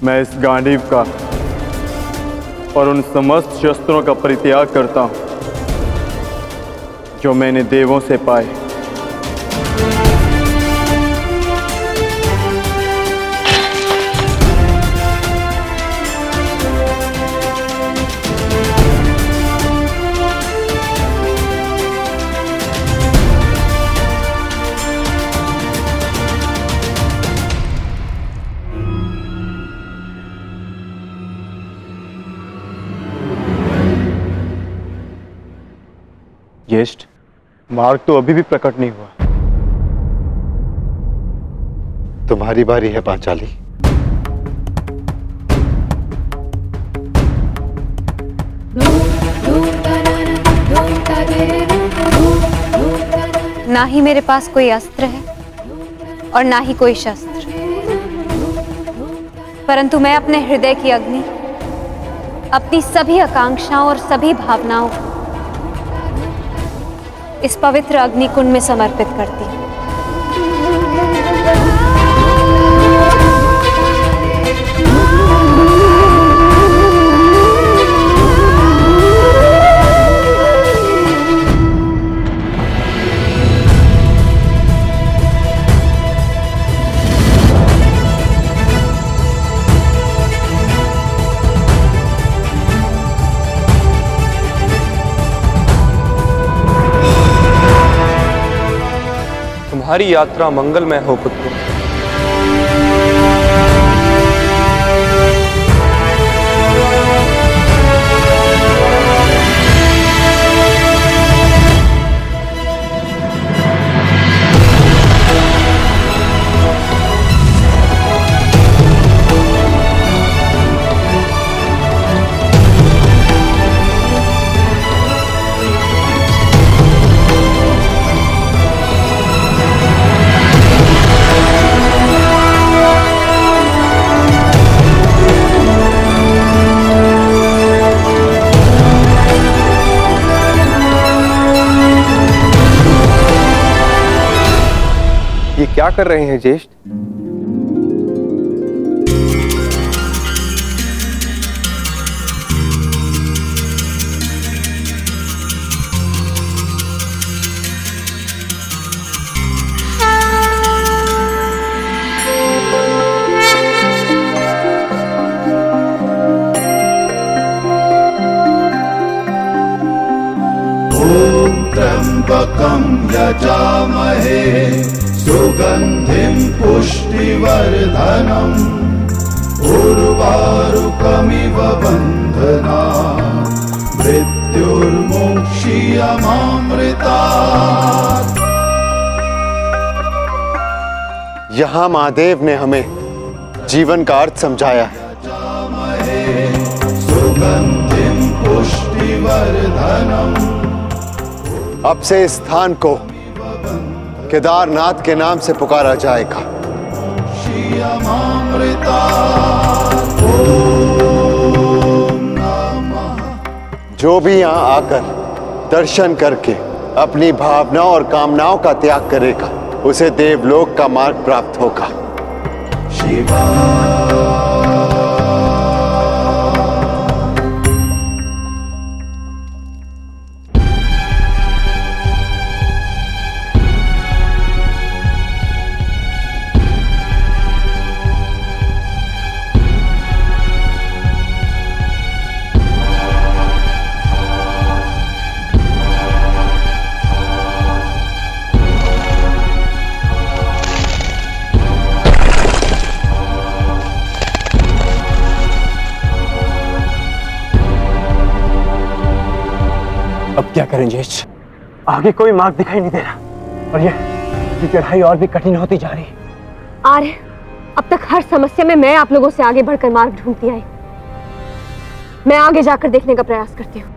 मैं इस गांडीव का और उन समस्त शस्त्रों का परित्याग करता हूं जो मैंने देवों से पाए। ज्येष्ठ, मार्ग तो अभी भी प्रकट नहीं हुआ। तुम्हारी बारी है पांचाली। ना ही मेरे पास कोई अस्त्र है और ना ही कोई शस्त्र, परंतु मैं अपने हृदय की अग्नि, अपनी सभी आकांक्षाओं और सभी भावनाओं को इस पवित्र अग्निकुंड में समर्पित करती हूँ। तुम्हारी यात्रा मंगलमय हो पुत्र। ये क्या कर रहे हैं ज्येष्ठ? त्र्यंबकं यजामहे सुगंधिं पुष्टिवर्धनम् उर्वारुकमिव बन्धनात् मृत्युर्मोक्षीयमामृतात्। यहाँ महादेव ने हमें जीवन का अर्थ समझाया है। सुगंधिं पुष्टिवर्धनम्। अब से इस स्थान को केदारनाथ के नाम से पुकारा जाएगा। जो भी यहाँ आकर दर्शन करके अपनी भावनाओं और कामनाओं का त्याग करेगा उसे देवलोक का मार्ग प्राप्त होगा। अब क्या करें ज्येष्ठ? आगे कोई मार्ग दिखाई नहीं दे रहा और ये चढ़ाई और भी कठिन होती जा रही है। आर्य, अब तक हर समस्या में मैं आप लोगों से आगे बढ़कर मार्ग ढूंढती आई। मैं आगे जाकर देखने का प्रयास करती हूँ।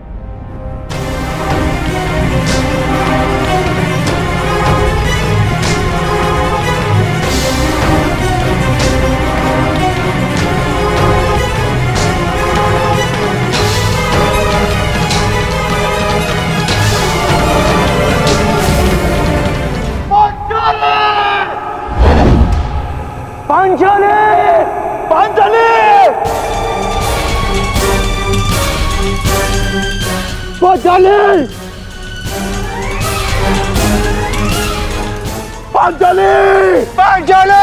पांचाली! पांचाली! पांचाली! पांचाली! पांचाली!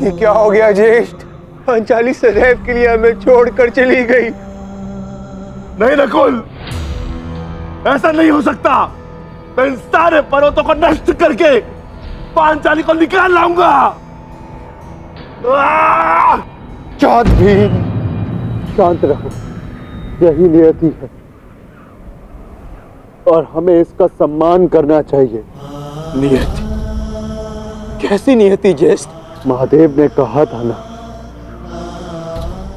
ये क्या हो गया ज्येष्ठ? पांचाली सदैव के लिए हमें छोड़कर चली गई। नहीं नकुल, ऐसा नहीं हो सकता। मैं इन सारे पर्वतों को नष्ट करके पांचाली को निकाल लाऊंगा। चाँद भी शांत रहो, यही नियति है और हमें इसका सम्मान करना चाहिए। नियति? कैसी नियति ज्येष्ठ? महादेव ने कहा था ना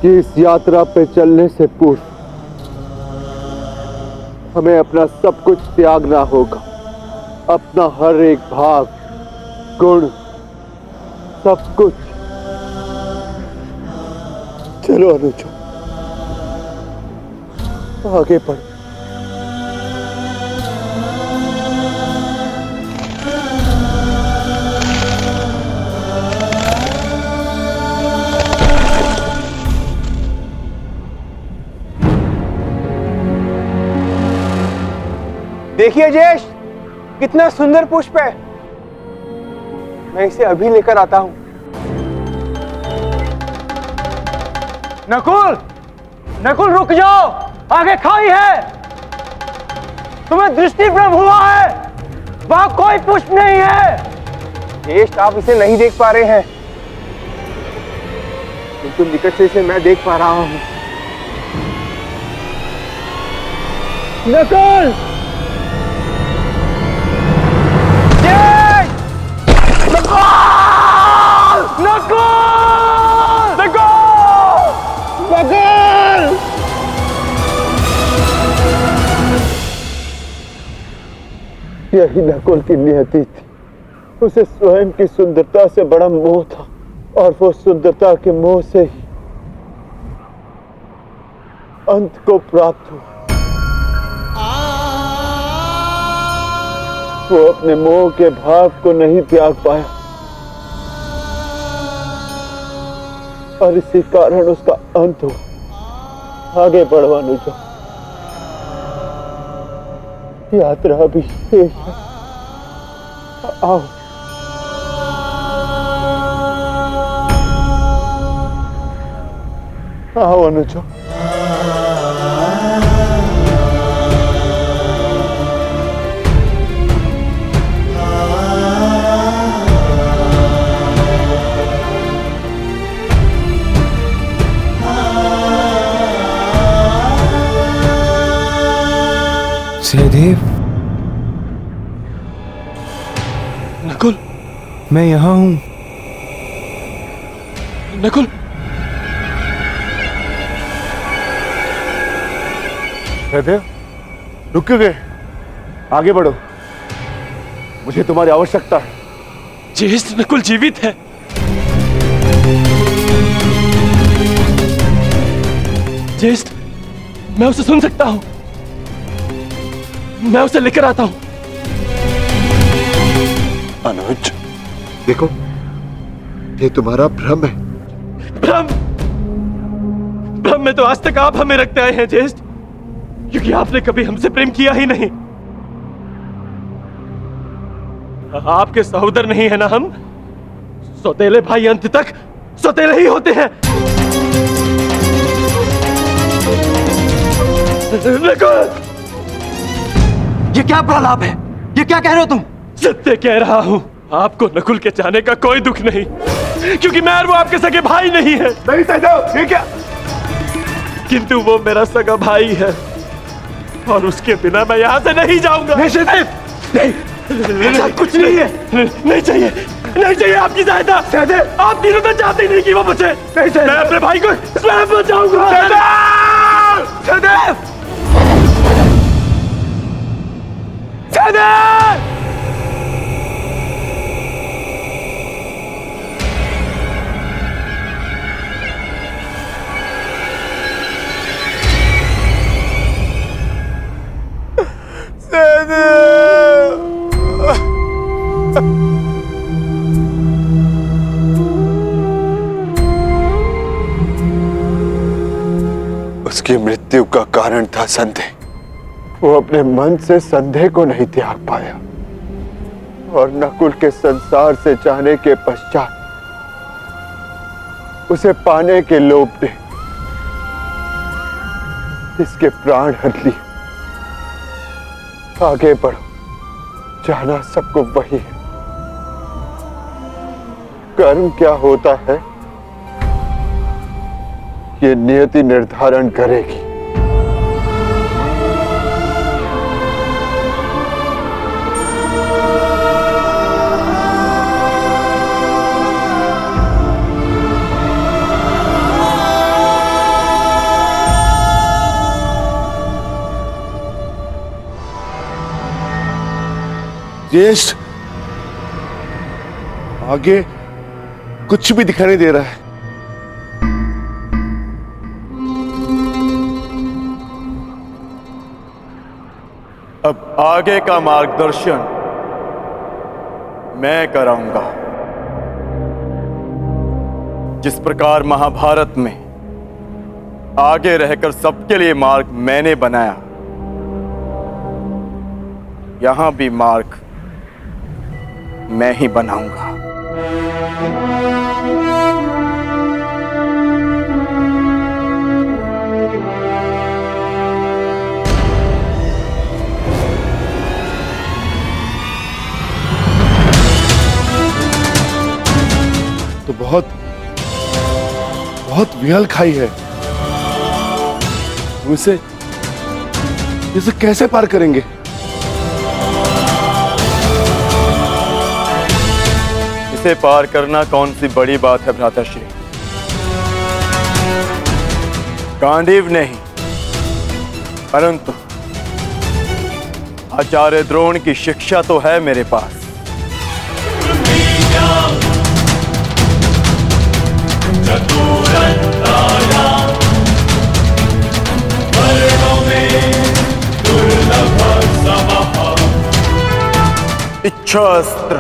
कि इस यात्रा पे चलने से पूर्व हमें अपना सब कुछ त्यागना होगा। अपना हर एक भाव, गुण, सब कुछ। चलो अनुजो, आगे बढ़। देखिए ज्येष्ठ, कितना सुंदर पुष्प है। मैं इसे अभी लेकर आता हूं। नकुल, नकुल रुक जाओ, आगे खाई है, तुम्हें दृष्टि भ्रम हुआ है, वहां कोई पुष्प नहीं है। ज्येष्ठ आप इसे नहीं देख पा रहे हैं, किंतु निकट से इसे मैं देख पा रहा हूं। नकुल! यही नकुल की नियति थी, उसे स्वयं की सुंदरता से बड़ा मोह था और वो सुंदरता के मोह से ही अंत को प्राप्त हुआ। वो अपने मोह के भाव को नहीं त्याग पाया और इसी कारण उसका अंत हुआ। आगे बढ़ो अनुजा, यात्रा भी शेष है। आओ। आओ अनुजा। सहदेव, नकुल, मैं यहां हूं। नकुल, सहदेव, रुक क्यों गए? आगे बढ़ो, मुझे तुम्हारी आवश्यकता है। ज्येष्ठ नकुल जीवित है। ज्येष्ठ, मैं उसे सुन सकता हूं, मैं उसे लेकर आता हूं। अनुज, देखो, ये तुम्हारा भ्रम है। भ्रम? भ्रम में तो आज तक आप हमें रखते आए हैं ज्येष्ठ, क्योंकि आपने कभी हमसे प्रेम किया ही नहीं। आपके सहोदर नहीं है ना हम? सौतेले भाई अंत तक सौतेले ही होते हैं। ये क्या प्रलाप है? ये क्या कह रहे हो तुम? सत्य कह रहा हूं। आपको नकुल के जाने का कोई दुख नहीं, क्योंकि मैं और वो आपके सगे भाई नहीं है। नहीं सहदेव, ये क्या? किंतु वो मेरा सगा भाई है और उसके बिना मैं यहाँ से नहीं जाऊंगा। नहीं सहदेव, नहीं, ऐसा कुछ नहीं है। नहीं चाहिए, नहीं चाहिए आपकी सहायता। सहदेव, आप तीनों तो चाहते ही नहीं कि वो बचे। नहीं सहदेव, मैं अपने भाई को स्वयं बचाऊंगा। सहदेव, सहदेव, सहदेव! उसकी मृत्यु का कारण था संदेह। वो अपने मन से संदेह को नहीं त्याग पाया और नकुल के संसार से जाने के पश्चात उसे पाने के लोभ ने इसके प्राण हर लिए। आगे बढ़ो, जाना सबको वही है। कर्म क्या होता है ये नियति निर्धारण करेगी। ज्येष्ठ, आगे कुछ भी दिखाई नहीं दे रहा है। अब आगे का मार्गदर्शन मैं कराऊंगा। जिस प्रकार महाभारत में आगे रहकर सबके लिए मार्ग मैंने बनाया, यहां भी मार्ग मैं ही बनाऊंगा। बहुत बहुत विहल खाई है। हम इसे कैसे पार करेंगे? इसे पार करना कौन सी बड़ी बात है भ्राताश्री। गांडीव नहीं, परंतु आचार्य द्रोण की शिक्षा तो है मेरे पास। इच्छास्त्र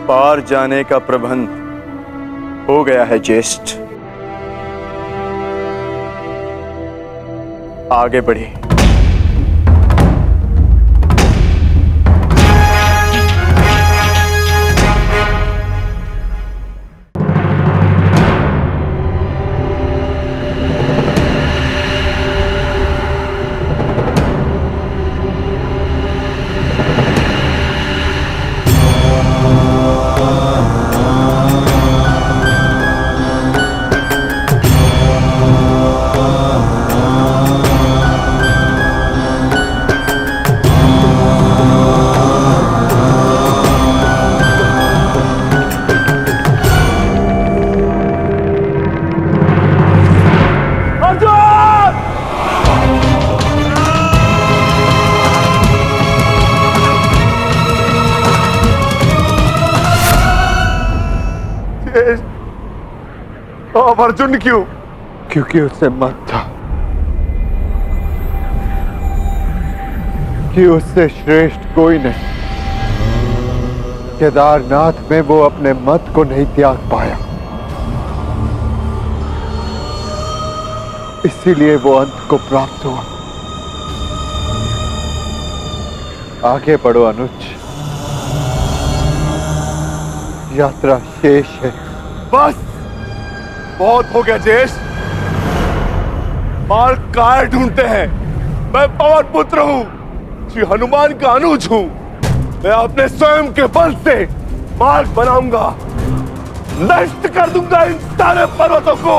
पार जाने का प्रबंध हो गया है ज्येष्ठ। आगे बढ़े। अब अर्जुन क्यों? क्योंकि उससे मत था कि उससे श्रेष्ठ कोई नहीं। केदारनाथ में वो अपने मत को नहीं त्याग पाया, इसीलिए वो अंत को प्राप्त हुआ। आगे बढ़ो अनुज, यात्रा शेष है। बस बहुत हो गया ज्येष्ठ। मार्ग काय ढूंढते हैं? मैं पवन पुत्र हूं, श्री हनुमान का अनुज हूं। मैं अपने स्वयं के बल से मार्ग बनाऊंगा, नष्ट कर दूंगा इन सारे पर्वतों को।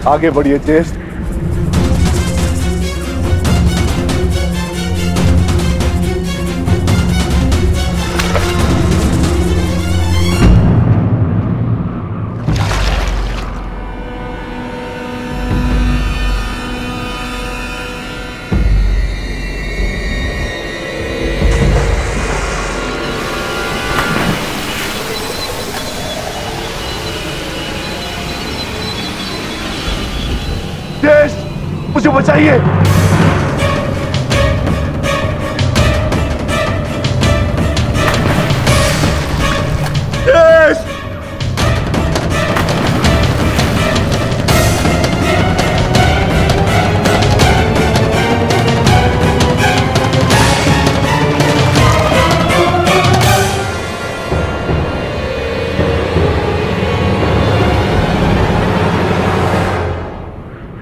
आगे बढ़िए ज्येष्ठ। मुझे बचाइए।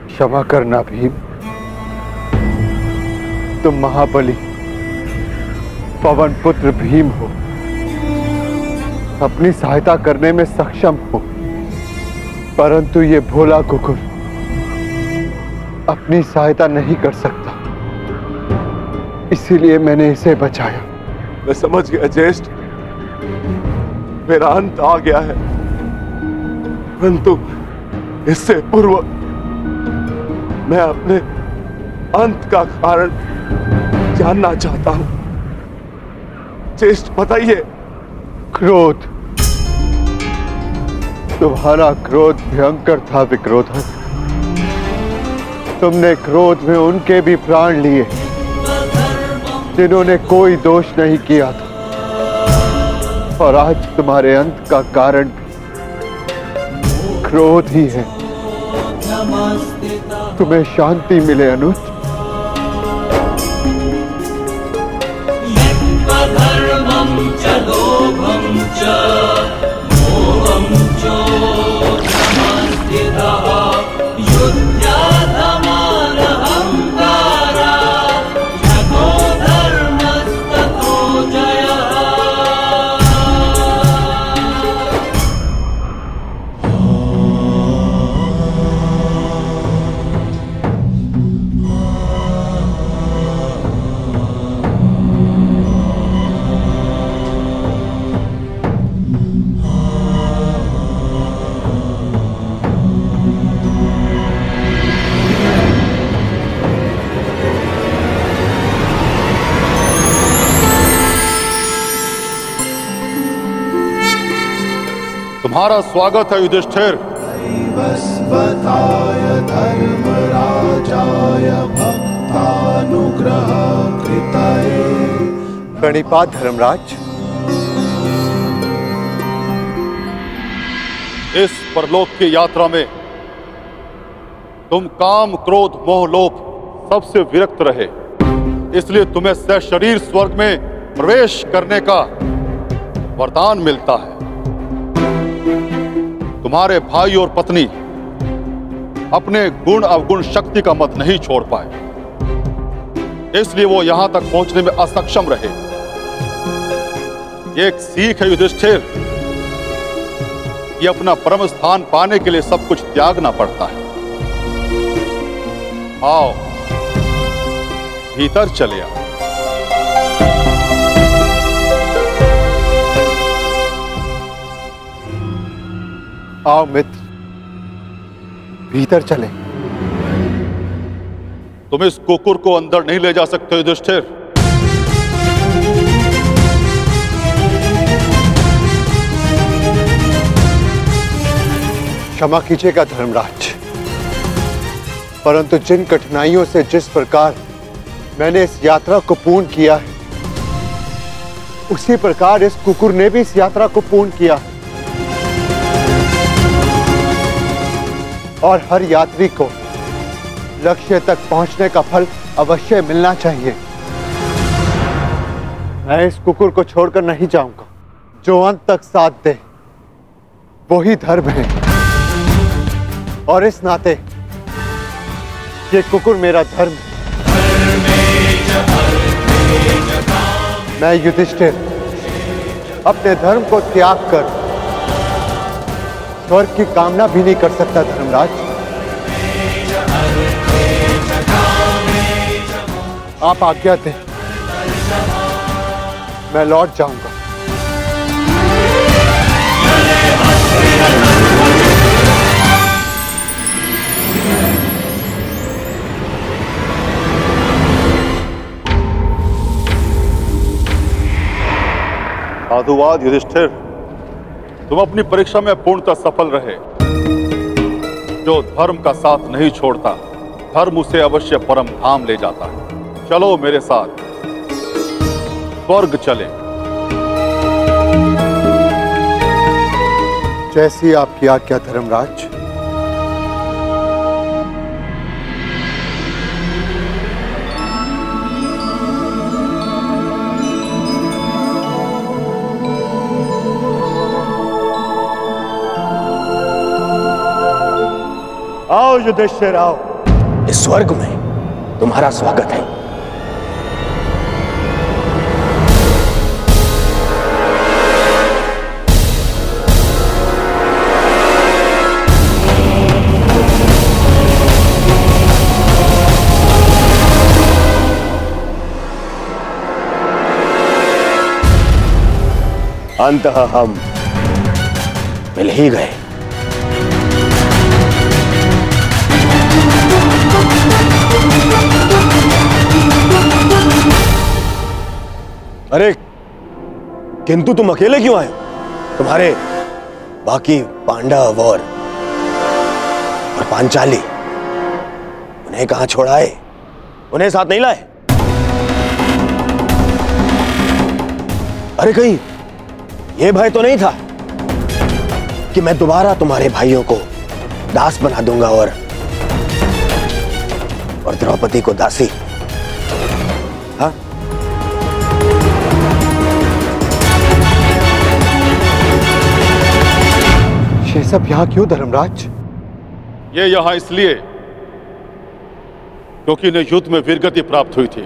क्षमा करना भीम, तुम महाबली पवन पुत्र भीम हो, अपनी सहायता करने में सक्षम हो, परंतु ये भोला कुकुर अपनी सहायता नहीं कर सकता, इसीलिए मैंने इसे बचाया। मैं समझ गया ज्येष्ठ, मेरा अंत आ गया है, परंतु इससे पूर्व मैं अपने अंत का कारण जानना चाहता हूं। ज्येष्ठ बताइए। क्रोध, तुम्हारा क्रोध भयंकर था विक्रोधन। तुमने क्रोध में उनके भी प्राण लिए जिन्होंने कोई दोष नहीं किया था, और आज तुम्हारे अंत का कारण भी क्रोध ही है। तुम्हें शांति मिले अनुज। धर्मं च लोभं च मोहं चोषमस्थितः युध्याधमानहंकारा जगो धर्मस्ततो जयः। तुम्हारा स्वागत है युधिष्ठिर। धर्मराजाय भक्तानुग्रह कृतये। प्रणिपात धर्मराज। इस परलोक की यात्रा में तुम काम, क्रोध, मोह, लोभ सबसे विरक्त रहे, इसलिए तुम्हें सशरीर स्वर्ग में प्रवेश करने का वरदान मिलता है। तुम्हारे भाई और पत्नी अपने गुण अवगुण शक्ति का मत नहीं छोड़ पाए, इसलिए वो यहां तक पहुंचने में असक्षम रहे। ये एक सीख है युधिष्ठिर कि अपना परम स्थान पाने के लिए सब कुछ त्यागना पड़ता है। आओ भीतर चले आओ। आओ मित्र, भीतर चले। तुम इस कुकुर को अंदर नहीं ले जा सकते युधिष्ठिर। क्षमा कीजिएगा धर्मराज, परंतु जिन कठिनाइयों से जिस प्रकार मैंने इस यात्रा को पूर्ण किया है, उसी प्रकार इस कुकुर ने भी इस यात्रा को पूर्ण किया है। और हर यात्री को लक्ष्य तक पहुंचने का फल अवश्य मिलना चाहिए। मैं इस कुकुर को छोड़कर नहीं जाऊंगा। जो अंत तक साथ दे वही धर्म है, और इस नाते ये कुकुर मेरा धर्म है। मैं युधिष्ठिर अपने धर्म को त्याग कर स्वर्ग की कामना भी नहीं कर सकता धर्मराज। आप आज्ञा दें, मैं लौट जाऊंगा। साधुवाद युधिष्ठिर, तुम अपनी परीक्षा में पूर्णतः सफल रहे। जो धर्म का साथ नहीं छोड़ता, धर्म उसे अवश्य परम धाम ले जाता है। चलो मेरे साथ स्वर्ग चले। जैसी आपकी आज्ञा धर्मराज। आओ युधिष्ठिर आओ। इस स्वर्ग में तुम्हारा स्वागत है। अंततः हम मिल ही गए। अरे किंतु तुम अकेले क्यों आए? तुम्हारे बाकी पांडव और पांचाली उन्हें कहां छोड़ाए? उन्हें साथ नहीं लाए? अरे कहीं ये भय तो नहीं था कि मैं दोबारा तुम्हारे भाइयों को दास बना दूंगा और द्रौपदी को दासी। हाँ? ये सब यहाँ क्यों धर्मराज? ये यहाँ इसलिए क्योंकि इन्हें युद्ध में वीरगति प्राप्त हुई थी।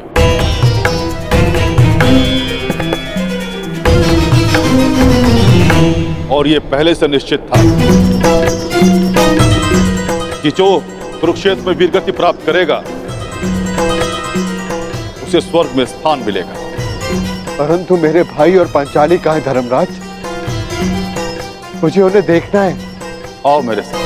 और ये पहले से निश्चित था कि जो कुरुक्षेत्र में वीरगति प्राप्त करेगा उसे स्वर्ग में स्थान मिलेगा। परंतु मेरे भाई और पांचाली कहाँ हैं धर्मराज? मुझे उन्हें देखना है। आओ मेरे साथ।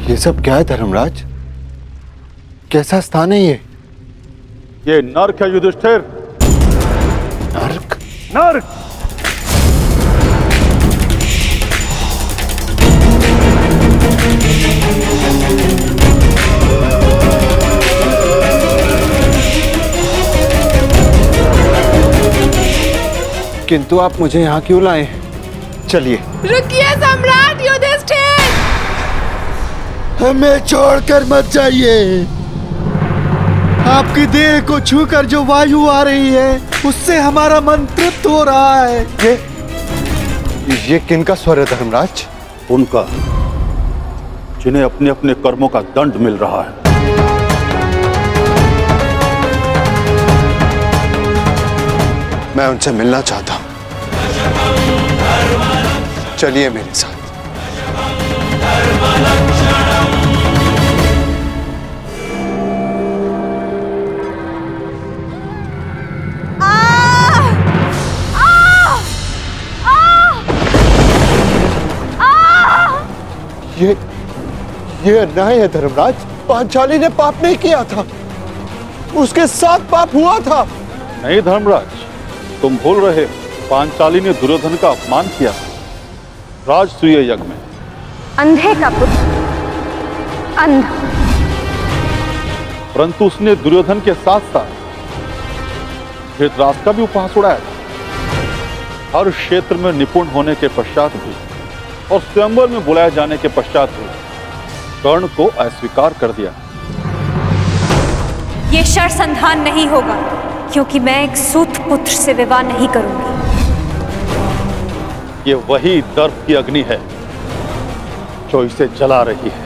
ये सब क्या है धर्मराज? कैसा स्थान है ये नर्क है युधिष्ठिर। नर्क? नर्क। किंतु आप मुझे यहाँ क्यों लाए? चलिए। रुकिए सम्राट युधिष्ठिर, हमें छोड़कर मत जाइए। आपकी देह को छूकर जो वायु आ रही है उससे हमारा मन तृप्त हो रहा है। ये किनका स्वर है धर्मराज? उनका, जिन्हें अपने अपने कर्मों का दंड मिल रहा है। मैं उनसे मिलना चाहता हूं। चलिए मेरे साथ। ये अन्याय है धर्मराज। पांचाली ने पाप नहीं किया था, उसके साथ पाप हुआ था। नहीं धर्मराज, तुम भूल रहे हो। पांचाली ने दुर्योधन का अपमान किया राजसूय यज्ञ में। अंधे का पुत्र अंधा, परंतु उसने दुर्योधन के साथ साथ धृतराष्ट्र का भी उपहास उड़ाया था। हर क्षेत्र में निपुण होने के पश्चात भी और स्वयंवर में बुलाए जाने के पश्चात भी कर्ण को अस्वीकार कर दिया। ये शरसंधान नहीं होगा, क्योंकि मैं एक सूत पुत्र से विवाह नहीं करूंगी। ये वही दर्प की अग्नि है जो इसे जला रही है।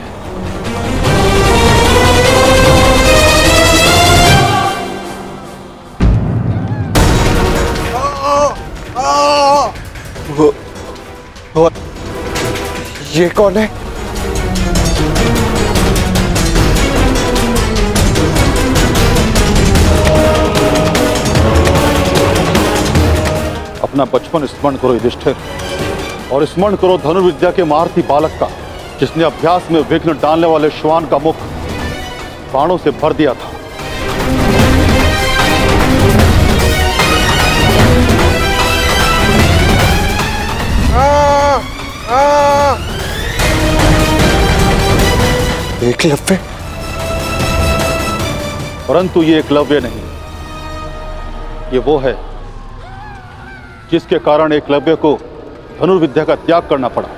ये कौन है? अपना बचपन स्मरण करो युधिष्ठिर, और स्मरण करो धनुर्विद्या के महारथी बालक का, जिसने अभ्यास में विघ्न डालने वाले श्वान का मुख बाणों से भर दिया था। एकलव्य? परंतु ये एकलव्य नहीं, ये वो है जिसके कारण एकलव्य को धनुर्विद्या का त्याग करना पड़ा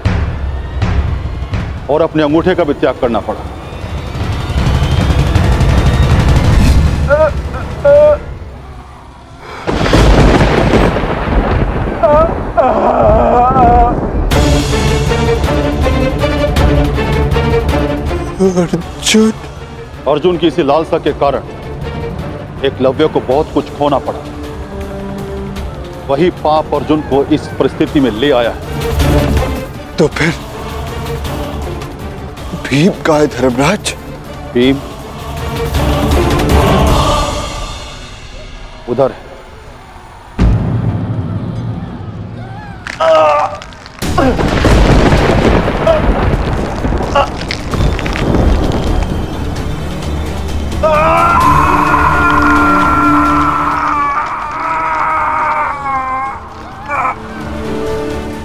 और अपने अंगूठे का भी त्याग करना पड़ा। अर्जुन। अर्जुन की इसी लालसा के कारण एकलव्य को बहुत कुछ खोना पड़ा। वही पाप अर्जुन को इस परिस्थिति में ले आया है। तो फिर भीम का है धर्मराज? भीम उधर है।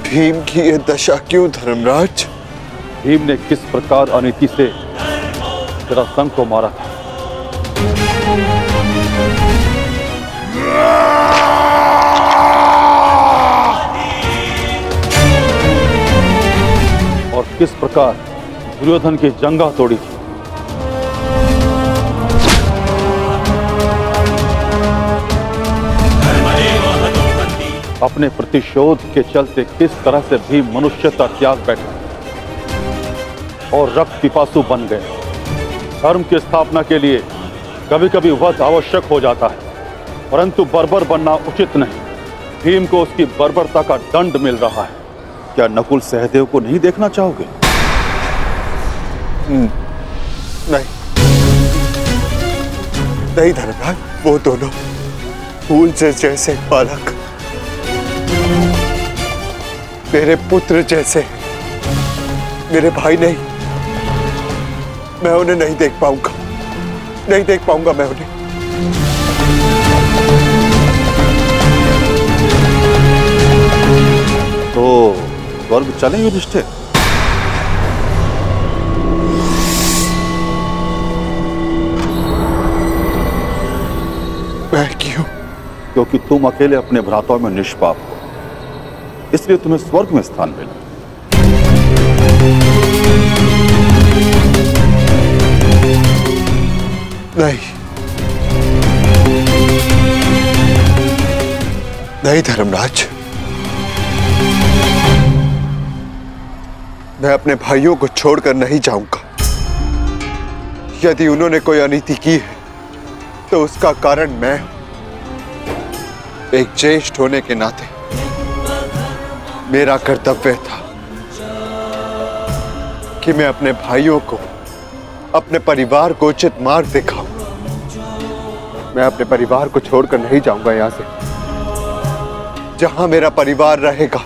भीम की ये दशा क्यों धर्मराज? भीम ने किस प्रकार अनीति से जरासंध को मारा था, और किस प्रकार दुर्योधन की जंगा तोड़ी थी। अपने प्रतिशोध के चलते किस तरह से भी मनुष्यता त्याग बैठा और रक्त पिपासु बन गए। धर्म की स्थापना के लिए कभी कभी वध आवश्यक हो जाता है, परंतु बर्बर बनना उचित नहीं। भीम को उसकी बर्बरता का दंड मिल रहा है। क्या नकुल सहदेव को नहीं देखना चाहोगे? नहीं धर्मराज, वो दोनों फूल से जैसे बालक, मेरे पुत्र जैसे, मेरे भाई नहीं। मैं उन्हें नहीं देख पाऊंगा, नहीं देख पाऊंगा मैं उन्हें। तो स्वर्ग चलें युधिष्ठिर? मैं क्यों? क्योंकि तुम अकेले अपने भ्राताओं में निष्पाप हो, इसलिए तुम्हें स्वर्ग में स्थान मिला। नहीं धर्मराज, मैं अपने भाइयों को छोड़कर नहीं जाऊंगा। यदि उन्होंने कोई अनीति की है तो उसका कारण मैं हूं। एक ज्येष्ठ होने के नाते मेरा कर्तव्य था कि मैं अपने भाइयों को, अपने परिवार को उचित मार्ग दिखाऊं। मैं अपने परिवार को छोड़कर नहीं जाऊंगा यहां से। जहां मेरा परिवार रहेगा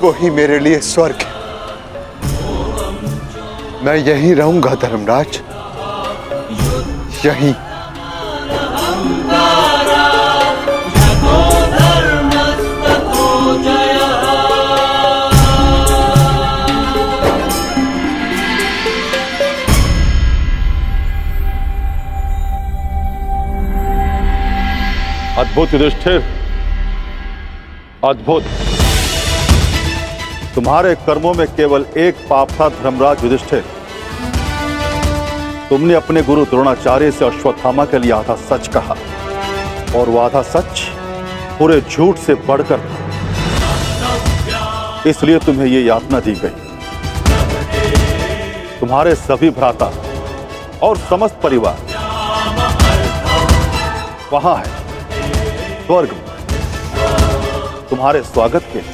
वही मेरे लिए स्वर्ग है। मैं यहीं रहूंगा धर्मराज, यहीं। अद्भुत युधिष्ठिर, अद्भुत। तुम्हारे कर्मों में केवल एक पाप था धर्मराज युधिष्ठिर। तुमने अपने गुरु द्रोणाचार्य से अश्वत्थामा के लिए आधा सच कहा, और वो आधा सच पूरे झूठ से बढ़कर था। इसलिए तुम्हें ये यातना दी गई। तुम्हारे सभी भ्राता और समस्त परिवार वहां है स्वर्ग में, तुम्हारे स्वागत के लिए।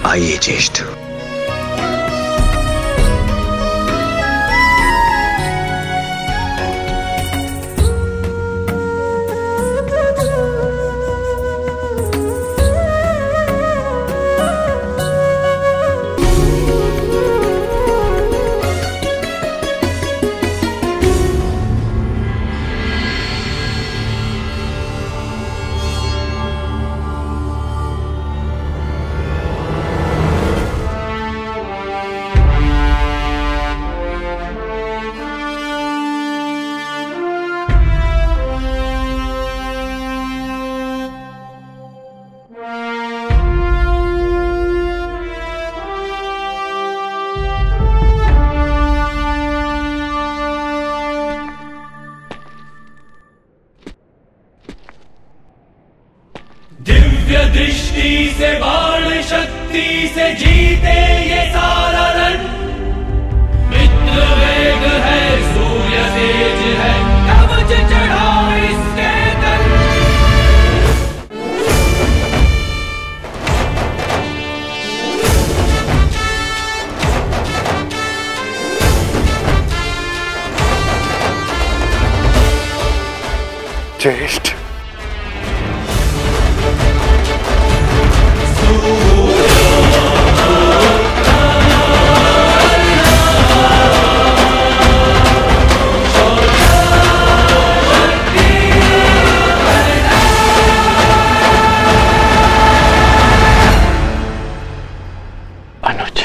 आइए ज्येष्ठ। दृष्टि से बाण शक्ति से जीते ये सारा रण। मित्र वेग है सूर्य तेज है कवच चढ़ा इसके तल। ज्येष्ठ अनुज,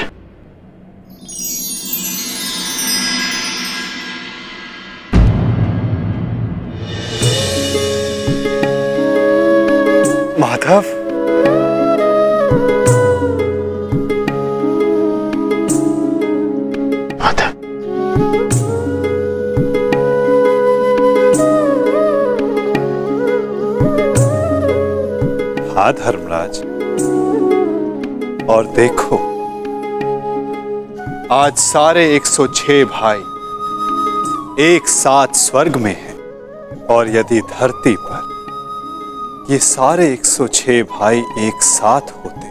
माधव, माधव, हाँ धर्मराज, और देखो आज सारे 106 भाई एक साथ स्वर्ग में हैं, और यदि धरती पर ये सारे 106 भाई एक साथ होते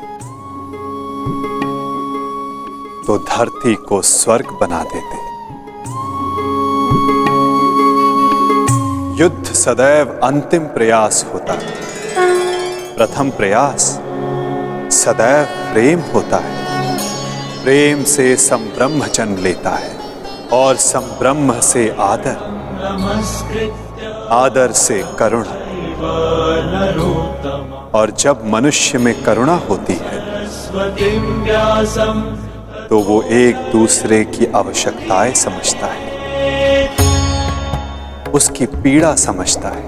तो धरती को स्वर्ग बना देते। युद्ध सदैव अंतिम प्रयास होता है, प्रथम प्रयास सदैव प्रेम होता है। प्रेम से संब्रह्म जन्म लेता है, और संब्रह्म से आदर, आदर से करुणा, और जब मनुष्य में करुणा होती है तो वो एक दूसरे की आवश्यकताएं समझता है, उसकी पीड़ा समझता है,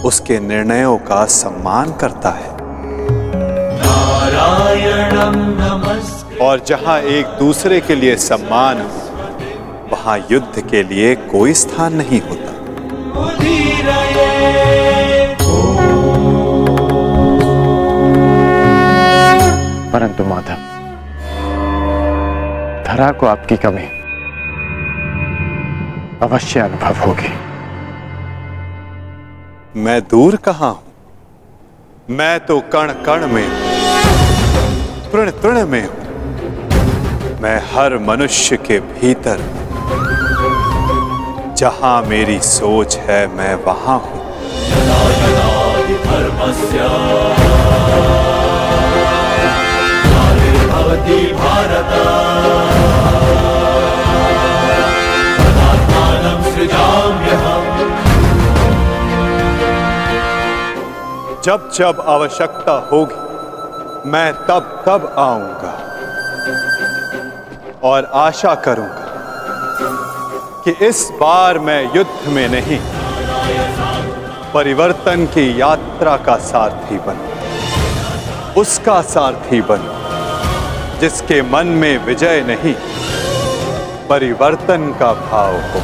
उसके निर्णयों का सम्मान करता है। और जहां एक दूसरे के लिए सम्मान हो वहां युद्ध के लिए कोई स्थान नहीं होता। परंतु माधव, धरा को आपकी कमी अवश्य अनुभव होगी। मैं दूर कहां हूं, मैं तो कण कण में हूं, तृण तृण में हूं। मैं हर मनुष्य के भीतर हूं। जहां मेरी सोच है मैं वहां हूं। भारत जब जब आवश्यकता होगी मैं तब तब आऊंगा, और आशा करूंगा कि इस बार मैं युद्ध में नहीं, परिवर्तन की यात्रा का सारथी बनूं, उसका सारथी बनूं जिसके मन में विजय नहीं, परिवर्तन का भाव हो।